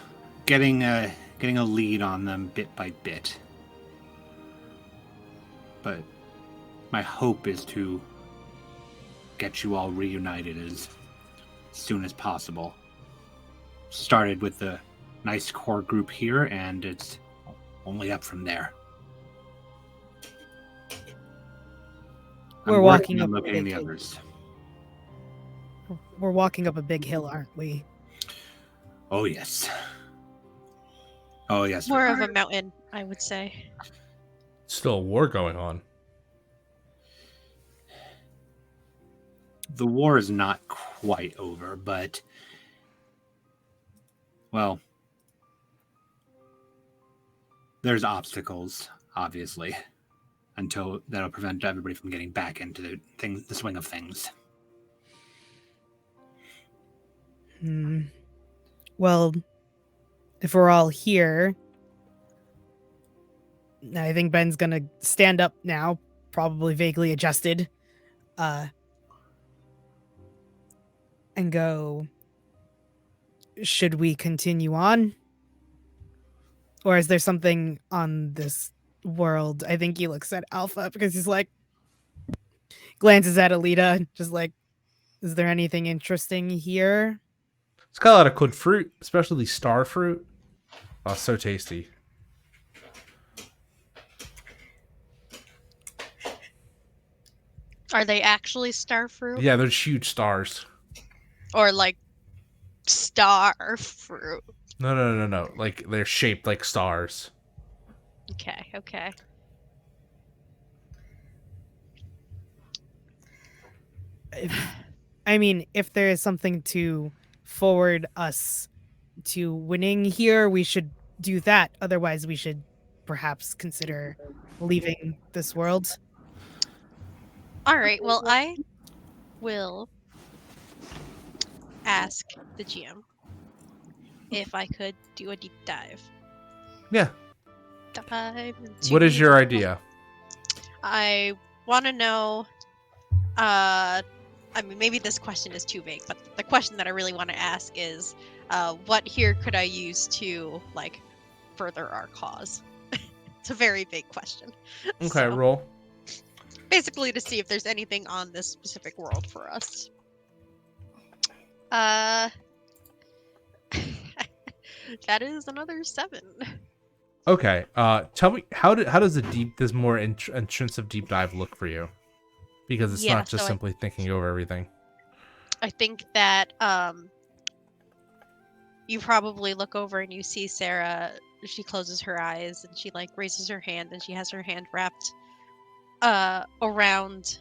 Getting a lead on them bit by bit. But my hope is to get you all reunited as soon as possible. Started with the nice core group here, and it's only up from there. We're I'm walking working on up a locating big the hill. others. We're walking up a big hill, aren't we? Oh yes. Oh yes. More of a mountain, I would say. Still a war going on. The war is not quite over, but well, there's obstacles, obviously, until that'll prevent everybody from getting back into the swing of things. Well, if we're all here, I think Ben's gonna stand up now, probably vaguely adjusted, and go, should we continue on? Or is there something on this world? I think he looks at Alpha because he's like, glances at Alita, just like, is there anything interesting here? It's got a lot of good fruit, especially star fruit. Oh, so tasty. Are they actually star fruit? Yeah, they're huge stars. Or like star fruit? No. Like they're shaped like stars. Okay. If there is something to forward us to winning here, we should do that. Otherwise, we should perhaps consider leaving this world. All right. Well, I will ask the GM if I could do a deep dive. Yeah. Dive into What is your the- idea? I want to know. Maybe this question is too vague, but the question that I really want to ask is, what here could I use to like further our cause? It's a very big question. Okay, So, roll. basically, to see if there's anything on this specific world for us. That is another 7. Okay. Tell me how does this more intrusive deep dive look for you? Because it's Yeah, not just so simply thinking over everything. I think that you probably look over and you see Sarah. She closes her eyes and she like raises her hand and she has her hand wrapped around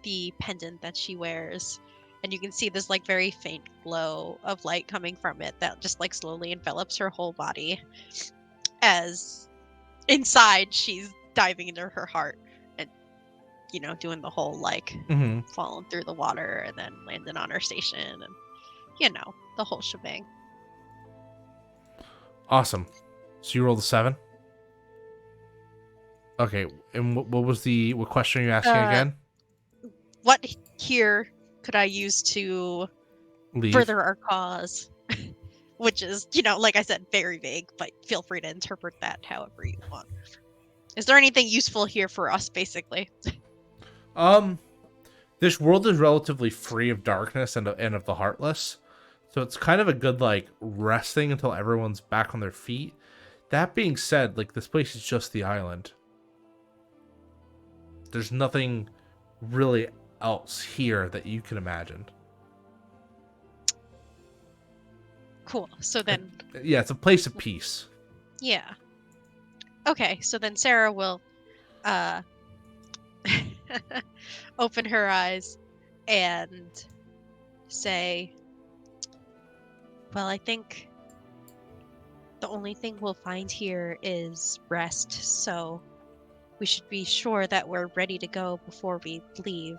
the pendant that she wears, and you can see this like very faint glow of light coming from it that just like slowly envelops her whole body, as inside she's diving into her heart and doing the whole like Mm-hmm. falling through the water and then landing on our station and the whole shebang. Awesome. So you rolled a 7? Okay, and what question are you asking again? What here could I use to Leave. further our cause? Which is, like I said, very vague, but feel free to interpret that however you want. Is there anything useful here for us, basically? This world is relatively free of darkness and of the heartless, so it's kind of a good like resting until everyone's back on their feet. That being said, like this place is just the island. There's nothing really else here that you can imagine. Cool. So then, Yeah, it's a place of peace. yeah. Okay, so then Sarah will open her eyes and say, well, I think the only thing we'll find here is rest, so we should be sure that we're ready to go before we leave.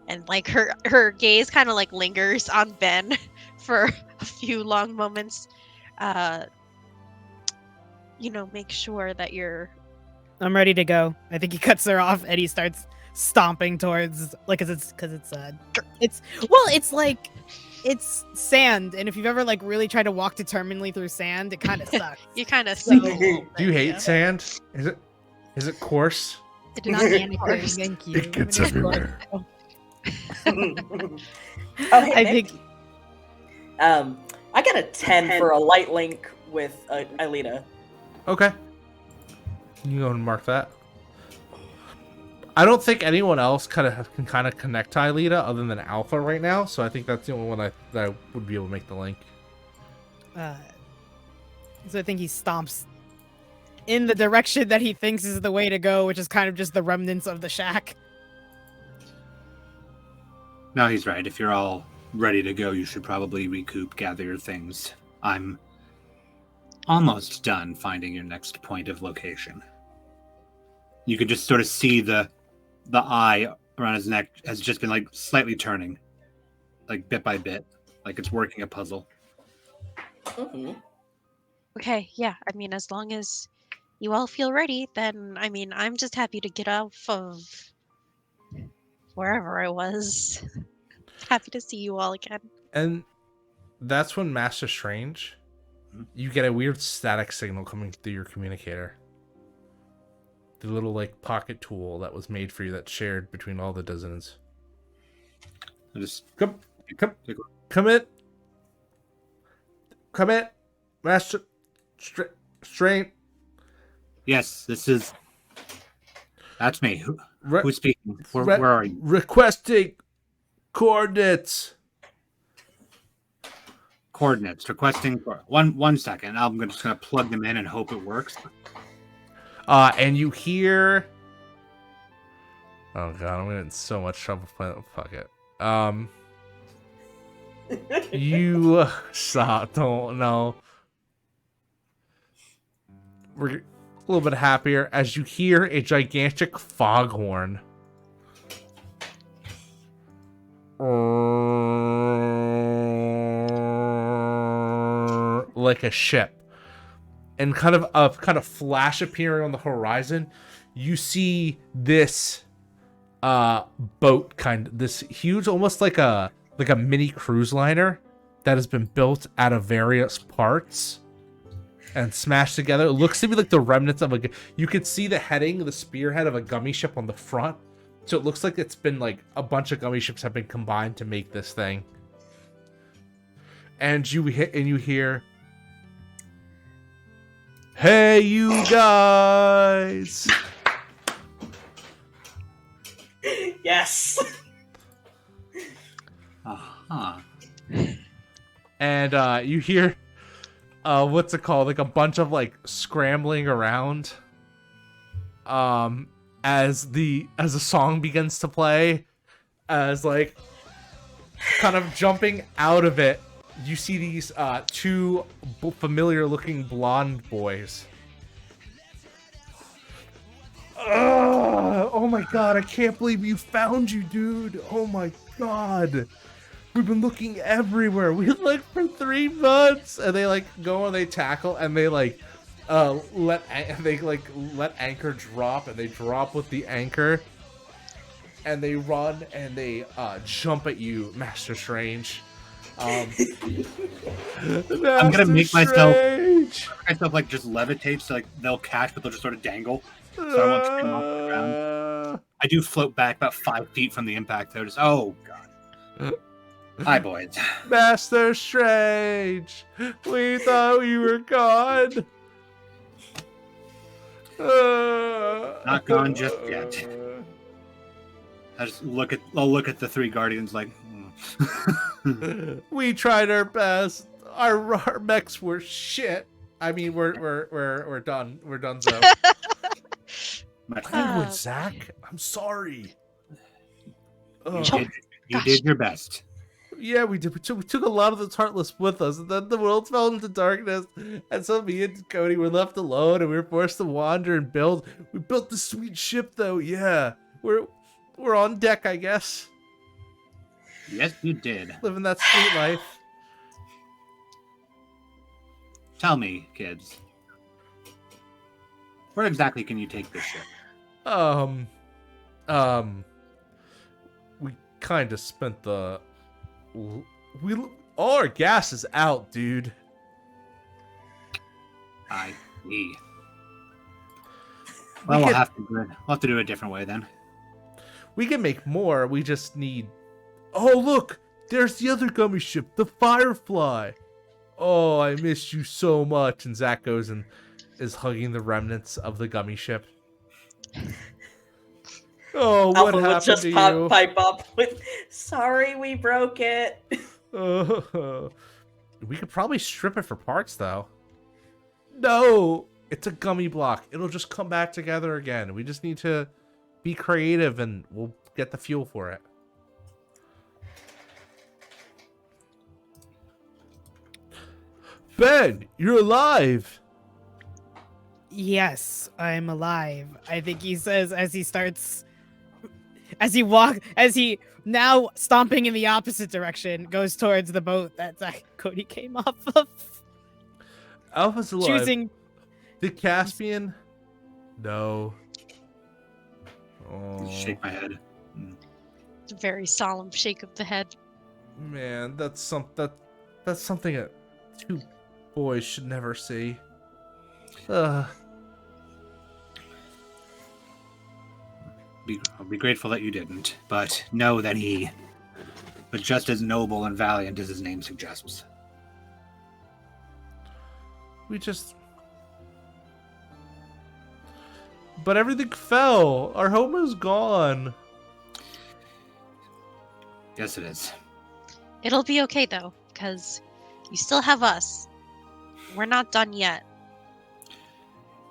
And like her gaze kind of like lingers on Ben for a few long moments. Make sure that you're. I'm ready to go. I think he cuts her off and he starts stomping towards because it's sand, and if you've ever like really tried to walk determinedly through sand, it kind of sucks. You kind of So- see. Do you hate sand? Is it coarse? It is Not anything. coarse. Thank you. It gets everywhere. Okay, I think I got a 10 for a light link with Alita. Okay. You go and mark that. I don't think anyone else can connect to Ilita other than Alpha right now, so I think that's the only one that I would be able to make the link. so I think he stomps in the direction that he thinks is the way to go, which is kind of just the remnants of the shack. No, he's right. If you're all ready to go, you should probably recoup, gather your things. I'm almost done finding your next point of location. You could just sort of see the eye around his neck has just been like slightly turning, like bit by bit, like it's working a puzzle. Mhm. Okay, yeah. I mean, as long as you all feel ready, then I'm just happy to get off of wherever I was. Happy to see you all again. And that's when Master Strange, you get a weird static signal coming through your communicator. The little like pocket tool that was made for you that's shared between all the dozens. I just Come in, Master Strange. yes, that's me. Who's speaking? Where are you? Requesting coordinates. Coordinates. Requesting. One second. I'm just gonna plug them in and hope it works. And you hear. Oh god, I'm gonna get in so much trouble. Fuck it. You don't know. We're a little bit happier as you hear a gigantic foghorn. Like a ship. And kind of a flash appearing on the horizon, you see this boat this huge, almost like a mini cruise liner that has been built out of various parts and smashed together. It looks to be like the remnants of you could see the heading, the spearhead of a gummy ship on the front. So it looks like it's been like a bunch of gummy ships have been combined to make this thing. And you hear, "Hey, you guys!" Yes. And you hear, what's it called? Like a bunch of like scrambling around. As the song begins to play, as like kind of jumping out of it, you see these two familiar looking blonde boys. Oh my god, I can't believe you found you, dude. Oh my god. We've been looking everywhere. We looked for 3 months. And they like go and they tackle and they like let anchor drop and they drop with the anchor. And they run and they jump at you, Master Strange. I'm gonna make myself like just levitate, so like they'll catch, but they'll just sort of dangle. So I won't spin off the ground. I do float back about 5 feet from the impact, though. Just oh god. Hi, boys. Master Strange, we thought we were gone. Not gone just yet. I'll look at the 3 guardians like. We tried our best. Our mechs were shit. I mean, we're done. We're done. So. My penguin, Zach. I'm sorry. You did your best. Yeah, we did. We took a lot of the Heartless with us, and then the world fell into darkness, and so me and Cody were left alone, and we were forced to wander and build. We built the sweet ship, though. Yeah, we're on deck, I guess. Yes, you did. Living that sweet life. Tell me, kids. Where exactly can you take this ship? We kind of spent all our gas is out, dude. I see. Well, we'll have to do it a different way then. We can make more. We just need. Oh, look! There's the other gummy ship, the Firefly. Oh, I missed you so much. And Zach goes and is hugging the remnants of the gummy ship. Oh, what Alpha would happened just to you? pipe up with, "Sorry, we broke it." We could probably strip it for parts, though. No, it's a gummy block. It'll just come back together again. We just need to be creative, and we'll get the fuel for it. Ben, you're alive. Yes, I'm alive. I think he says as he now stomping in the opposite direction, goes towards the boat that Cody came off of. Alpha's alive. Choosing The Caspian? No. Oh, Shake my head. It's a very solemn shake of the head. man, that's something that 2 boys should never see. I'll be grateful that you didn't, but know that he was just as noble and valiant as his name suggests. But everything fell. Our home is gone. Yes, it is. It'll be okay though, because you still have us. We're not done yet.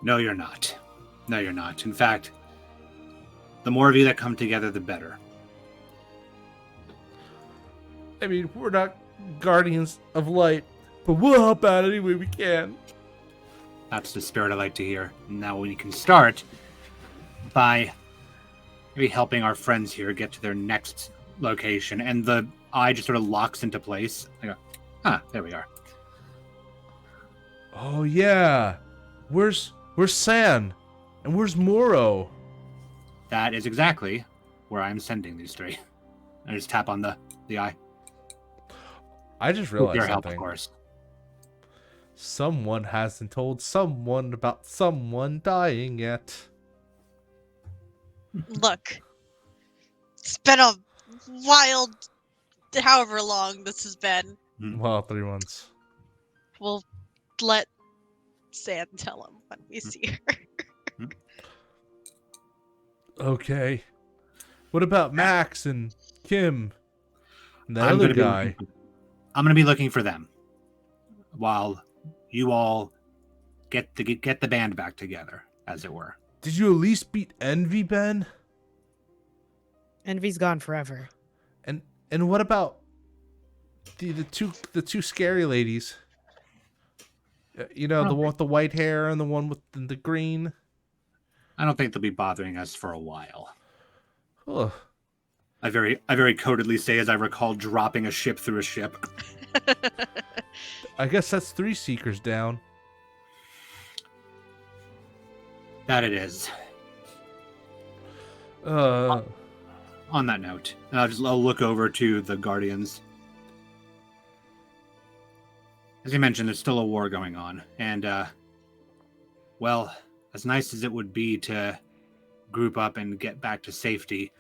No, you're not. No, you're not. In fact, the more of you that come together, the better. I mean, we're not guardians of light, but we'll help out any way we can. That's the spirit I like to hear. Now we can start by maybe helping our friends here get to their next location. And the eye just sort of locks into place. I go, there we are. Oh yeah. Where's San? And where's Moro? That is exactly where I'm sending these 3. I just tap on the eye. I just With realized your help, something. of course. Someone hasn't told someone about someone dying yet. Look, it's been a wild, however long this has been. Well, 3 months. We'll let Sam tell him when we see her. Okay. What about Max and Kim? And that I'm other gonna be guy. I'm going to be looking for them while you all get the band back together, as it were. Did you at least beat Envy, Ben? Envy's gone forever. And what about the two scary ladies? You know, the one with the white hair and the one with the green. I don't think they'll be bothering us for a while. Ugh. I very codedly say as I recall dropping a ship through a ship. I guess that's 3 Seekers down. That it is. On that note, I'll look over to the Guardians. As you mentioned, there's still a war going on, and well, as nice as it would be to group up and get back to safety,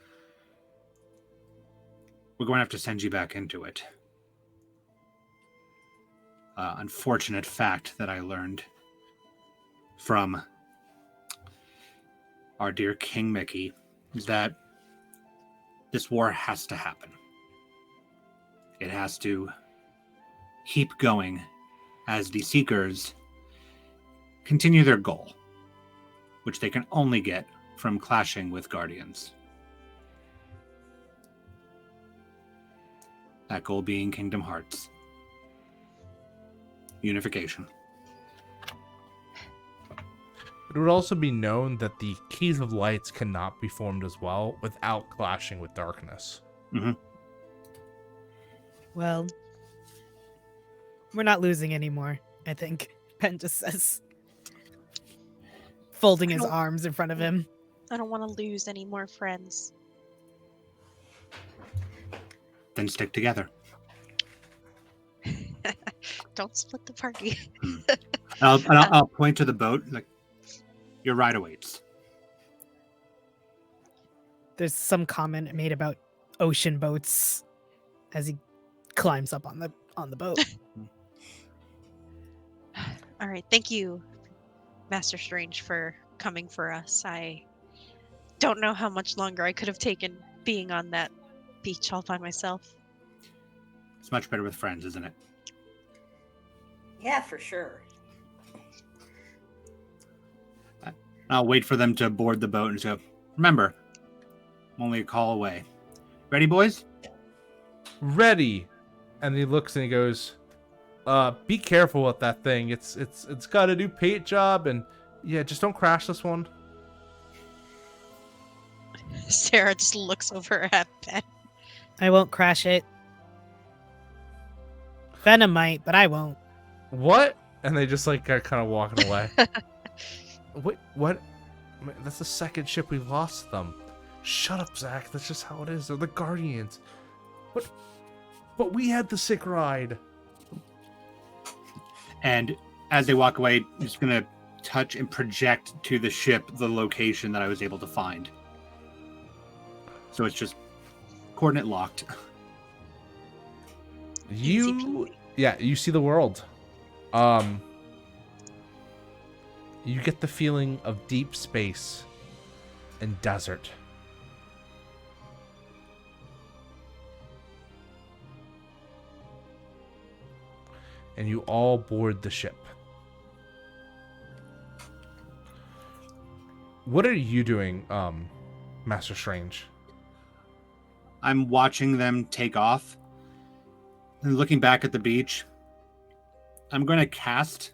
we're going to have to send you back into it. Unfortunate fact that I learned from our dear King Mickey is that this war has to happen. It has to keep going as the Seekers continue their goal, which they can only get from clashing with Guardians. That goal being Kingdom Hearts. Unification. It would also be known that the Keys of Lights cannot be formed as well without clashing with darkness. Mm-hmm. Well, we're not losing anymore, I think. Ben just says, folding his arms in front of him. I don't want to lose any more friends. Then stick together. Don't split the party. I'll point to the boat. Like, your ride awaits. There's some comment made about ocean boats as he climbs up on the boat. All right, thank you, Master Strange, for coming for us. I don't know how much longer I could have taken being on that beach all by myself. It's much better with friends, isn't it? Yeah, for sure. I'll wait for them to board the boat and just go, remember, I'm only a call away. Ready, boys? Ready. And he looks and he goes, be careful with that thing. It's got a new paint job, and yeah, just don't crash this one. Sarah just looks over at Ben. I won't crash it. Venom might, but I won't. What? And they just like are kind of walking away. Wait, what? Man, that's the second ship we've lost to them. Shut up, Zach. That's just how it is. They're the Guardians. What? But we had the sick ride. And as they walk away, I'm just going to touch and project to the ship the location that I was able to find. So it's just coordinate locked. You see the world. You get the feeling of deep space and desert. And you all board the ship. What are you doing, Master Strange? I'm watching them take off and looking back at the beach. I'm going to cast,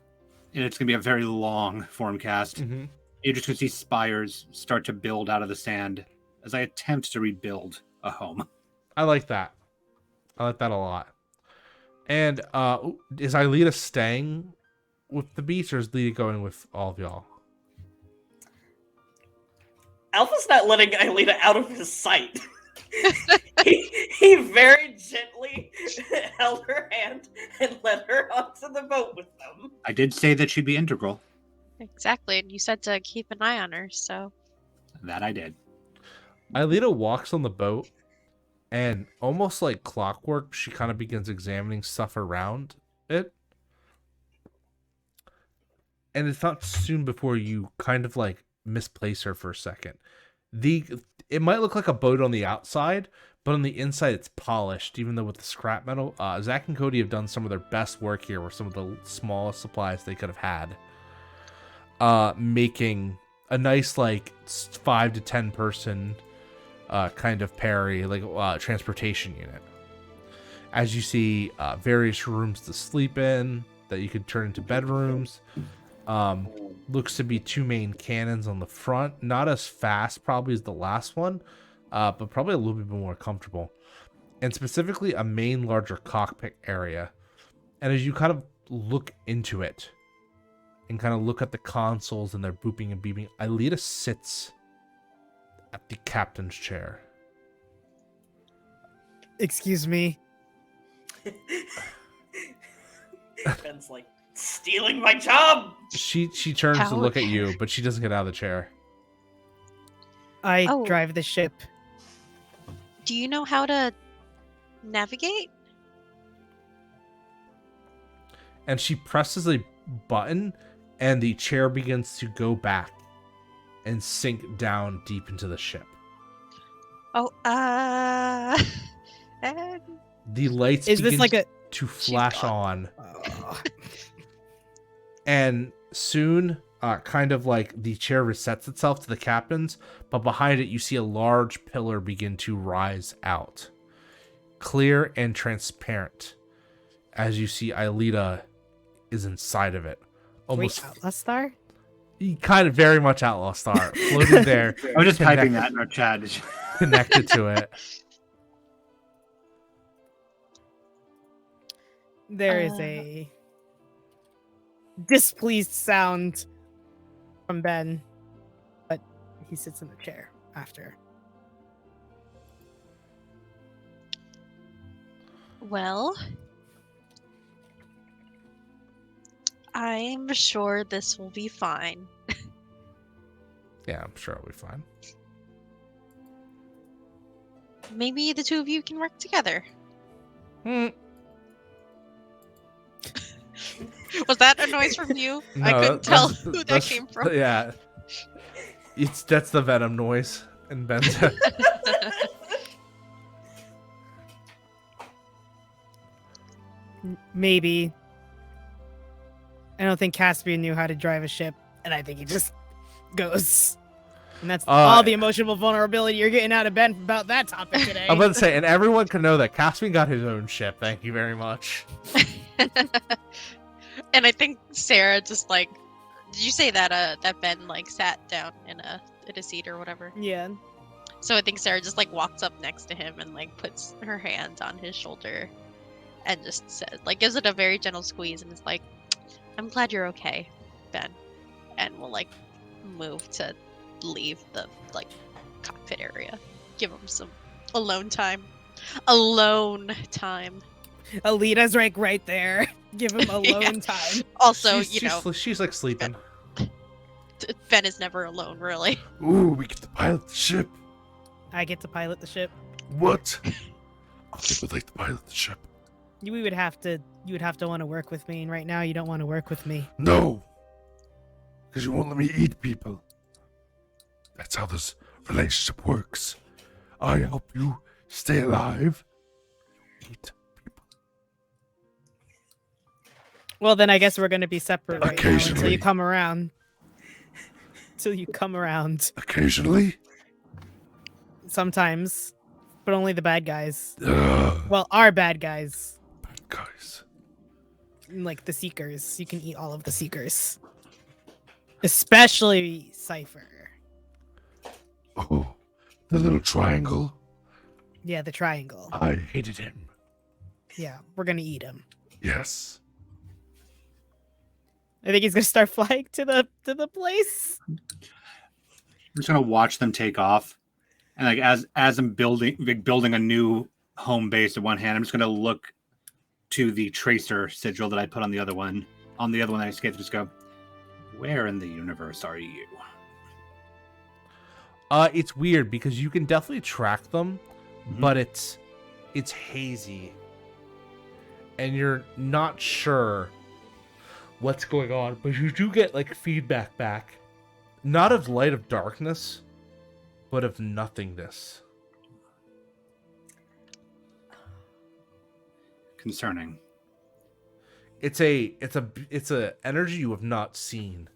and it's going to be a very long form cast. Mm-hmm. You're just going to see spires start to build out of the sand as I attempt to rebuild a home. I like that. I like that a lot. And is Aelita staying with the beach, or is Lita going with all of y'all? Alpha's not letting Aelita out of his sight. he very gently held her hand and led her onto the boat with them. I did say that she'd be integral. Exactly, and you said to keep an eye on her, so... That I did. Aelita walks on the boat, and almost like clockwork, she kind of begins examining stuff around it. And it's not soon before you kind of like misplace her for a second. It might look like a boat on the outside, but on the inside it's polished, even though with the scrap metal. Zach and Cody have done some of their best work here with some of the smallest supplies they could have had. Making a nice like 5 to 10 person kind of Perry, like transportation unit. As you see various rooms to sleep in that you could turn into bedrooms. looks to be 2 main cannons on the front. Not as fast probably as the last one, but probably a little bit more comfortable. And specifically a main larger cockpit area. And as you kind of look into it and kind of look at the consoles and they're booping and beeping, Aelita sits at the captain's chair. Excuse me. Ben's like, stealing my job! She turns to look at you, but she doesn't get out of the chair. I Oh. drive the ship. Do you know how to navigate? And she presses a button, and the chair begins to go back and sink down deep into the ship. Oh, The lights Is begin this like a? to flash gone. on, and soon, kind of like the chair resets itself to the captain's, but behind it you see a large pillar begin to rise out, clear and transparent, as you see Aelita is inside of it. Almost Wait, Outlaw Star? kind of very much Outlaw Star, floating there, I was just typing Connect- that in our chat. connected to it. There is a displeased sound from Ben, but he sits in the chair after. well, I'm sure this will be fine. Yeah, I'm sure it'll be fine. Maybe the two of you can work together. Was that a noise from you? I No, couldn't tell that's- who that that's- came from. Yeah, that's the Venom noise in Ben's head. Maybe. I don't think Caspian knew how to drive a ship, and I think he just goes. And that's all the emotional vulnerability you're getting out of Ben about that topic today. I'm about to say, and everyone can know that Caspian got his own ship. Thank you very much. And I think Sarah just like, did you say that that Ben like sat down in a seat or whatever? Yeah. So I think Sarah just like walks up next to him and like puts her hand on his shoulder and just says, like, gives it a very gentle squeeze and is like, I'm glad you're okay, Ben. And we'll like move to leave the like cockpit area. Give him some alone time. Alone time. Alita's like right there. Give him alone Yeah. time. Also, She's like sleeping. Ben is never alone, really. Ooh, we get to pilot the ship. I get to pilot the ship. What? I would like to pilot the ship. You would have to want to work with me, and right now you don't want to work with me. No. Because you won't let me eat people. That's how this relationship works. I help you stay alive. You eat people. Well, then I guess we're gonna be separate right now until Occasionally. you come around. Until you come around. Occasionally. Sometimes, but only the bad guys. Ugh, Well, our bad guys, bad guys. like the Seekers. You can eat all of the Seekers, especially Cypher. Oh, the little triangle. Yeah, the triangle. I hated him. Yeah, we're gonna eat him. Yes. I think he's gonna start flying to the place. I'm just gonna watch them take off, and like as I'm building a new home base in one hand, I'm just gonna look to the tracer sigil that I put on the other one. On the other one that I escaped, just go, where in the universe are you? It's weird because you can definitely track them, Mhm. but it's hazy, and you're not sure what's going on. But you do get like feedback back, not of light of darkness, but of nothingness. Concerning. It's a energy you have not seen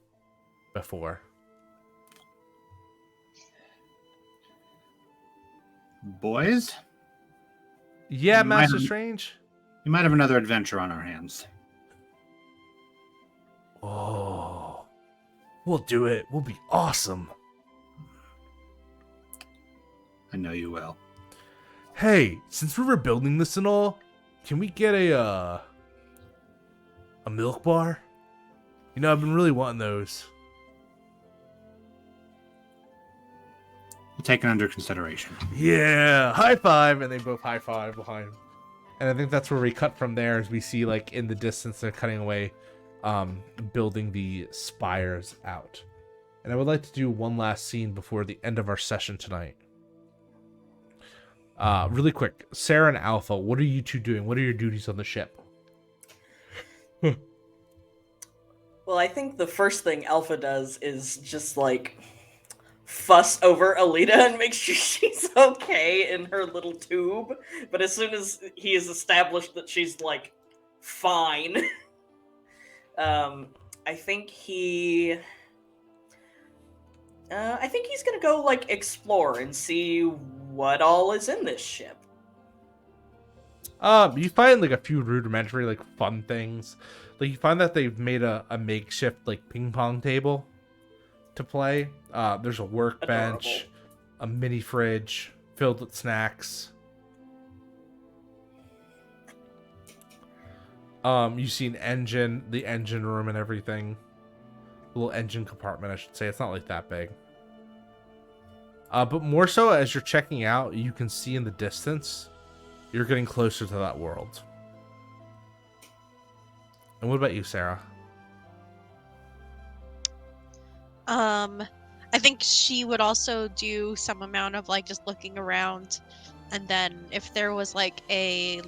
before. Boys, Yeah, You might Master have- Strange. we might have another adventure on our hands. Oh, We'll do it. We'll be awesome. I know you will. Hey, since we're rebuilding this and all, can we get a milk bar? You know, I've been really wanting those. Taken under consideration. Yeah, high five, and they both high five behind him. And I think that's where we cut from there, as we see, like, in the distance, they're cutting away, building the spires out. And I would like to do one last scene before the end of our session tonight. Really quick, Sarah and Alpha, what are you two doing? What are your duties on the ship? Well, I think the first thing Alpha does is just, like, fuss over Alita and make sure she's okay in her little tube. But as soon as he is established that she's, like, fine, I think he's gonna go, like, explore and see what all is in this ship. You find, like, a few rudimentary, like, fun things. Like, you find that they've made a makeshift, like, ping pong table to play. There's a workbench, Adorable. a mini fridge filled with snacks. You see an engine, the engine room and everything. A little engine compartment, I should say. It's not, like, that big. But more so, as you're checking out, you can see in the distance, you're getting closer to that world. And what about you, Sarah? I think she would also do some amount of like just looking around, and then if there was like a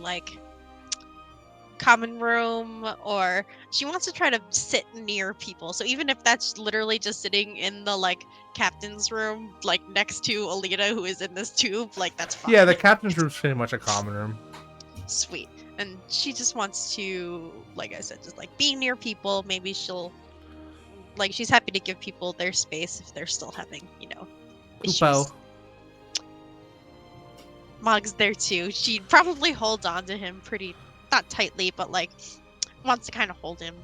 common room, or she wants to try to sit near people. So even if that's literally just sitting in the like captain's room, like next to Alita who is in this tube, like that's fine. Yeah, the captain's room's pretty much a common room. Sweet. And she just wants to, like I said, just like be near people. Maybe she'll like she's happy to give people their space if they're still having, issues. Kupo. Mog's there too. She'd probably hold on to him pretty, not tightly, but like wants to kind of hold him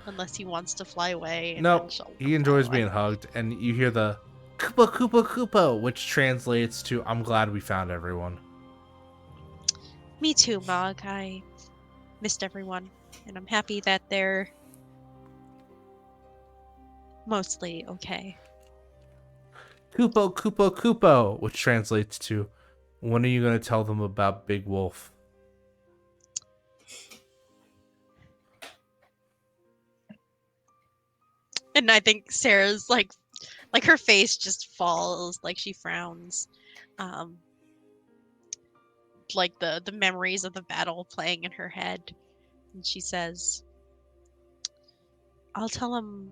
unless he wants to fly away. And No, then she'll he enjoys fly away. being hugged, and you hear the Kupo Kupo Kupo, which translates to "I'm glad we found everyone." Me too, Mog. I missed everyone, and I'm happy that they're mostly okay. Kupo Kupo Kupo, which translates to "When are you going to tell them about Big Wolf?" And I think Sarah's like her face just falls, like she frowns. Like the memories of the battle playing in her head, and she says, I'll tell them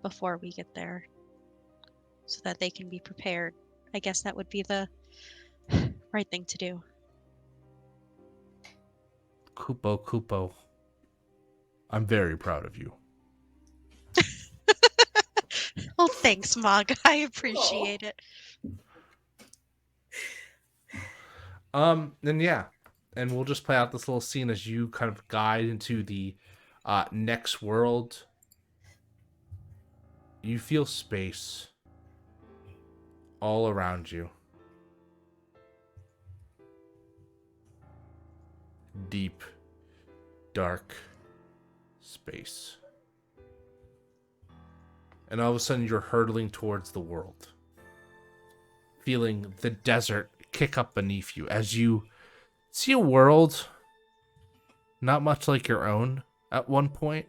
before we get there so that they can be prepared. I guess that would be the right thing to do. Kupo Kupo, I'm very proud of you. Oh, thanks, Mog. I appreciate it. And yeah, and we'll just play out this little scene as you kind of guide into the next world. You feel space all around you. Deep, dark space. And all of a sudden you're hurtling towards the world, feeling the desert kick up beneath you as you see a world not much like your own at one point,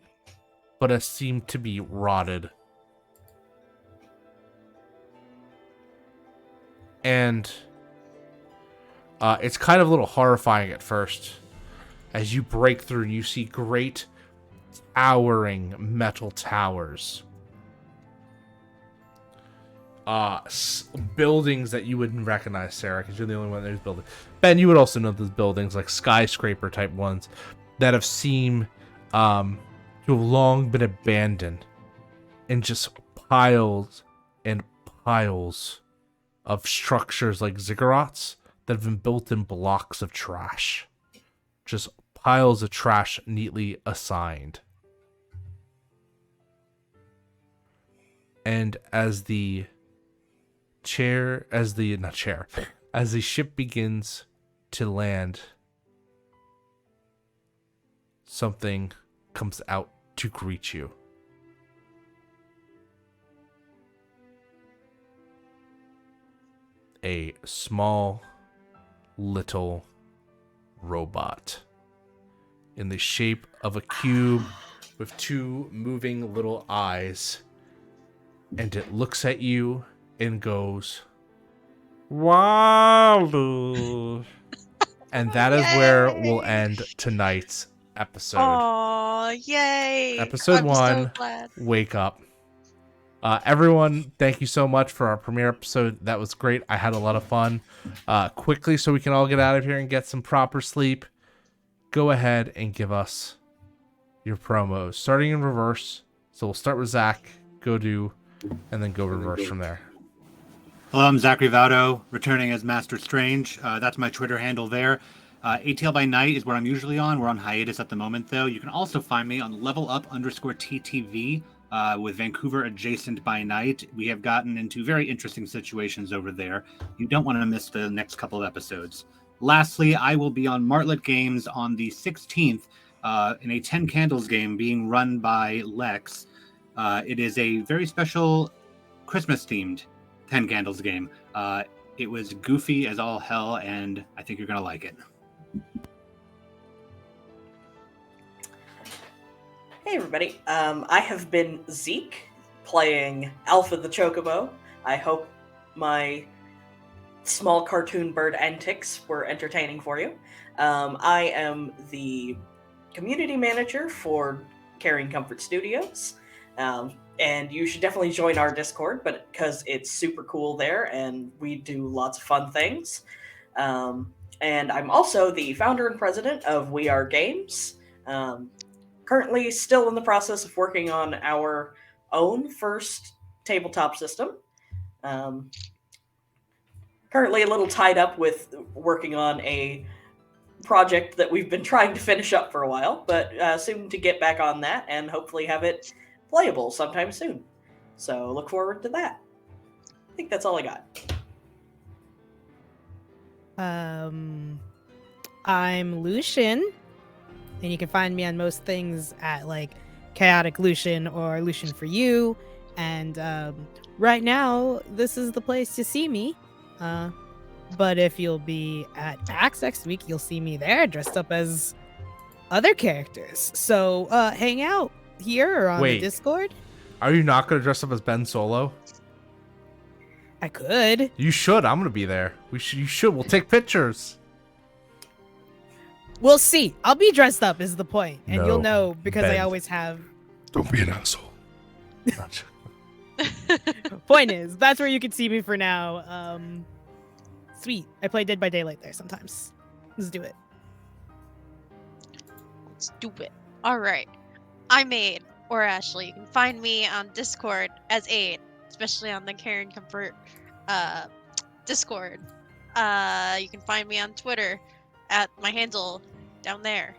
but has seemed to be rotted. And it's kind of a little horrifying at first as you break through and you see great towering metal towers. Buildings that you wouldn't recognize, Sarah, because you're the only one that knows buildings. Ben, you would also know those buildings, like skyscraper type ones that have seemed to have long been abandoned, and just piles and piles of structures like ziggurats that have been built in blocks of trash. Just piles of trash neatly assigned. And as the as the ship begins to land, something comes out to greet you. A small, little robot in the shape of a cube with two moving little eyes. And it looks at you and goes, "Wow." And that is where we'll end tonight's episode. Oh, yay! Episode I'm 1, so glad. Wake Up. Everyone, thank you so much for our premiere episode. That was great. I had a lot of fun. Quickly, so we can all get out of here and get some proper sleep, go ahead and give us your promos, starting in reverse. So we'll start with Zach, go do, and then go reverse from there. Hello, I'm Zachary Vaudo, returning as Master Strange. That's my Twitter handle there. ATL by Night is where I'm usually on. We're on hiatus at the moment, though. You can also find me on levelup_TTV with Vancouver Adjacent by Night. We have gotten into very interesting situations over there. You don't want to miss the next couple of episodes. Lastly, I will be on Martlet Games on the 16th in a 10 Candles game being run by Lex. It is a very special Christmas-themed 10 Candles game. It was goofy as all hell, and I think you're going to like it. Hey everybody, I have been Zeke, playing Alpha the Chocobo. I hope my small cartoon bird antics were entertaining for you. I am the community manager for Carrion Comfort Studios, and you should definitely join our Discord, but because it's super cool there, and we do lots of fun things. And I'm also the founder and president of We Are Games. Currently still in the process of working on our own first tabletop system. Currently a little tied up with working on a project that we've been trying to finish up for a while, but soon to get back on that and hopefully have it playable sometime soon. So look forward to that. I think that's all I got. I'm Lucian, and you can find me on most things at like Chaotic Lucian or Lucian for You. And right now, this is the place to see me. But if you'll be at PAX next week, you'll see me there dressed up as other characters. So hang out here or on the Discord. Are you not going to dress up as Ben Solo? I could. You should. I'm going to be there. You should. We'll take pictures. We'll see. I'll be dressed up is the point. And No, you'll know because Ben. I always have. Don't be an asshole. Point is, that's where you can see me for now. Sweet. I play Dead by Daylight there sometimes. Let's do it. Let's do it. All right. I'm Aid, or Ashley. You can find me on Discord as Aid, especially on the Carrion Comfort Discord. You can find me on Twitter at my handle down there.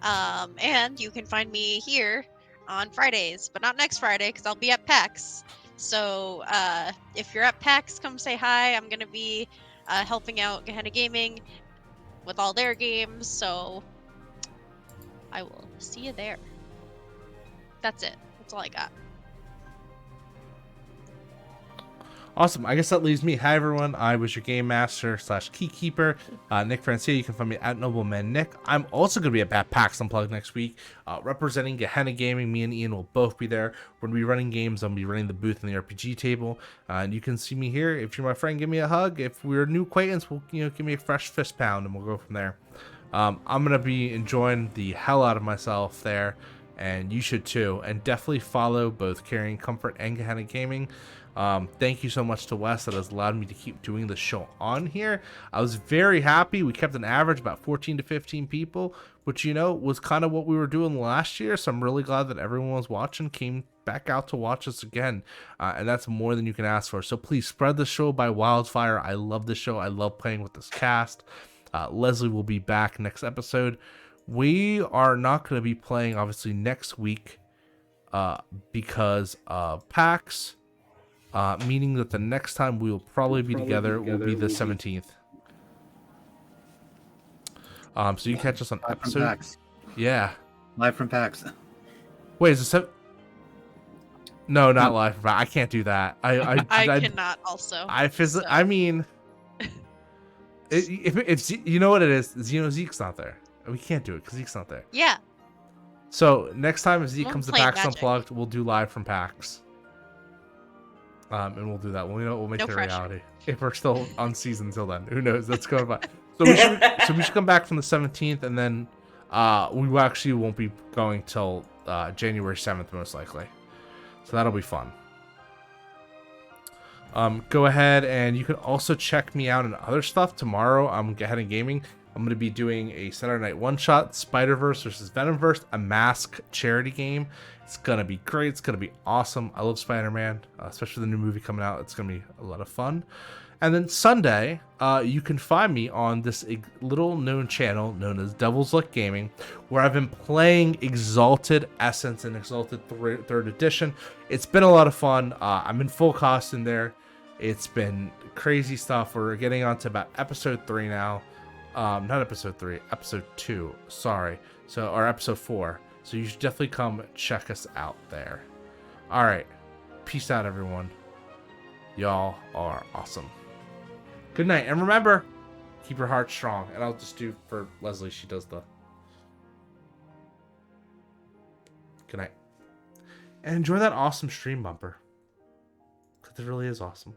And you can find me here on Fridays, but not next Friday because I'll be at PAX. So if you're at PAX, come say hi. I'm going to be helping out Gehenna Gaming with all their games, so I will see you there. That's it. That's all I got. Awesome. I guess that leaves me. Hi, everyone. I was your game master / keykeeper, Nick Francia. You can find me at Nobleman Nick. I'm also going to be at PAX Unplugged next week, representing Gehenna Gaming. Me and Ian will both be there. We're going to be running games. I'll be running the booth in the RPG table. And you can see me here. If you're my friend, give me a hug. If we're a new acquaintance, give me a fresh fist pound, and we'll go from there. I'm going to be enjoying the hell out of myself there, and you should too. And definitely follow both Carrion Comfort and Gehenna Gaming. Thank you so much to Wes that has allowed me to keep doing the show on here. I was very happy. We kept an average about 14 to 15 people, which was kind of what we were doing last year. So I'm really glad that everyone was watching, came back out to watch us again, and that's more than you can ask for. So please spread the show by wildfire. I love the show. I love playing with this cast. Leslie will be back next episode. We are not going to be playing obviously next week because PAX meaning that the next time we will probably be together will be the 17th. So you can catch us on Live from episode. PAX. Yeah. Live from PAX. Wait, is it No, not live from PAX. I can't do that. I cannot also. So. I mean, if you know what it is, Zeke's not there. We can't do it because Zeke's not there. Yeah. So next time if Zeke Won't comes to play PAX Magic. Unplugged, we'll do live from PAX. And we'll do that. We'll make No it a pressure. reality. If we're still on season until then, who knows? That's going by. So we should come back from the 17th, and then we actually won't be going till January 7th most likely. So that'll be fun. Go ahead and you can also check me out on other stuff. Tomorrow I'm Gehenna Gaming. I'm going to be doing a Saturday Night One-Shot, Spider-Verse versus Venomverse, a mask charity game. It's going to be great. It's going to be awesome. I love Spider-Man, especially the new movie coming out. It's going to be a lot of fun. And then Sunday, you can find me on this little-known channel known as Devil's Luck Gaming, where I've been playing Exalted Essence and Exalted 3rd Edition. It's been a lot of fun. I'm in full costume there. It's been crazy stuff. We're getting on to about episode 3 now. Not episode 3, episode 2. Sorry. Or episode 4. So you should definitely come check us out there. All right. Peace out, everyone. Y'all are awesome. Good night. And remember, keep your heart strong. And I'll just do for Leslie. She does the good night. And enjoy that awesome stream bumper. Because it really is awesome.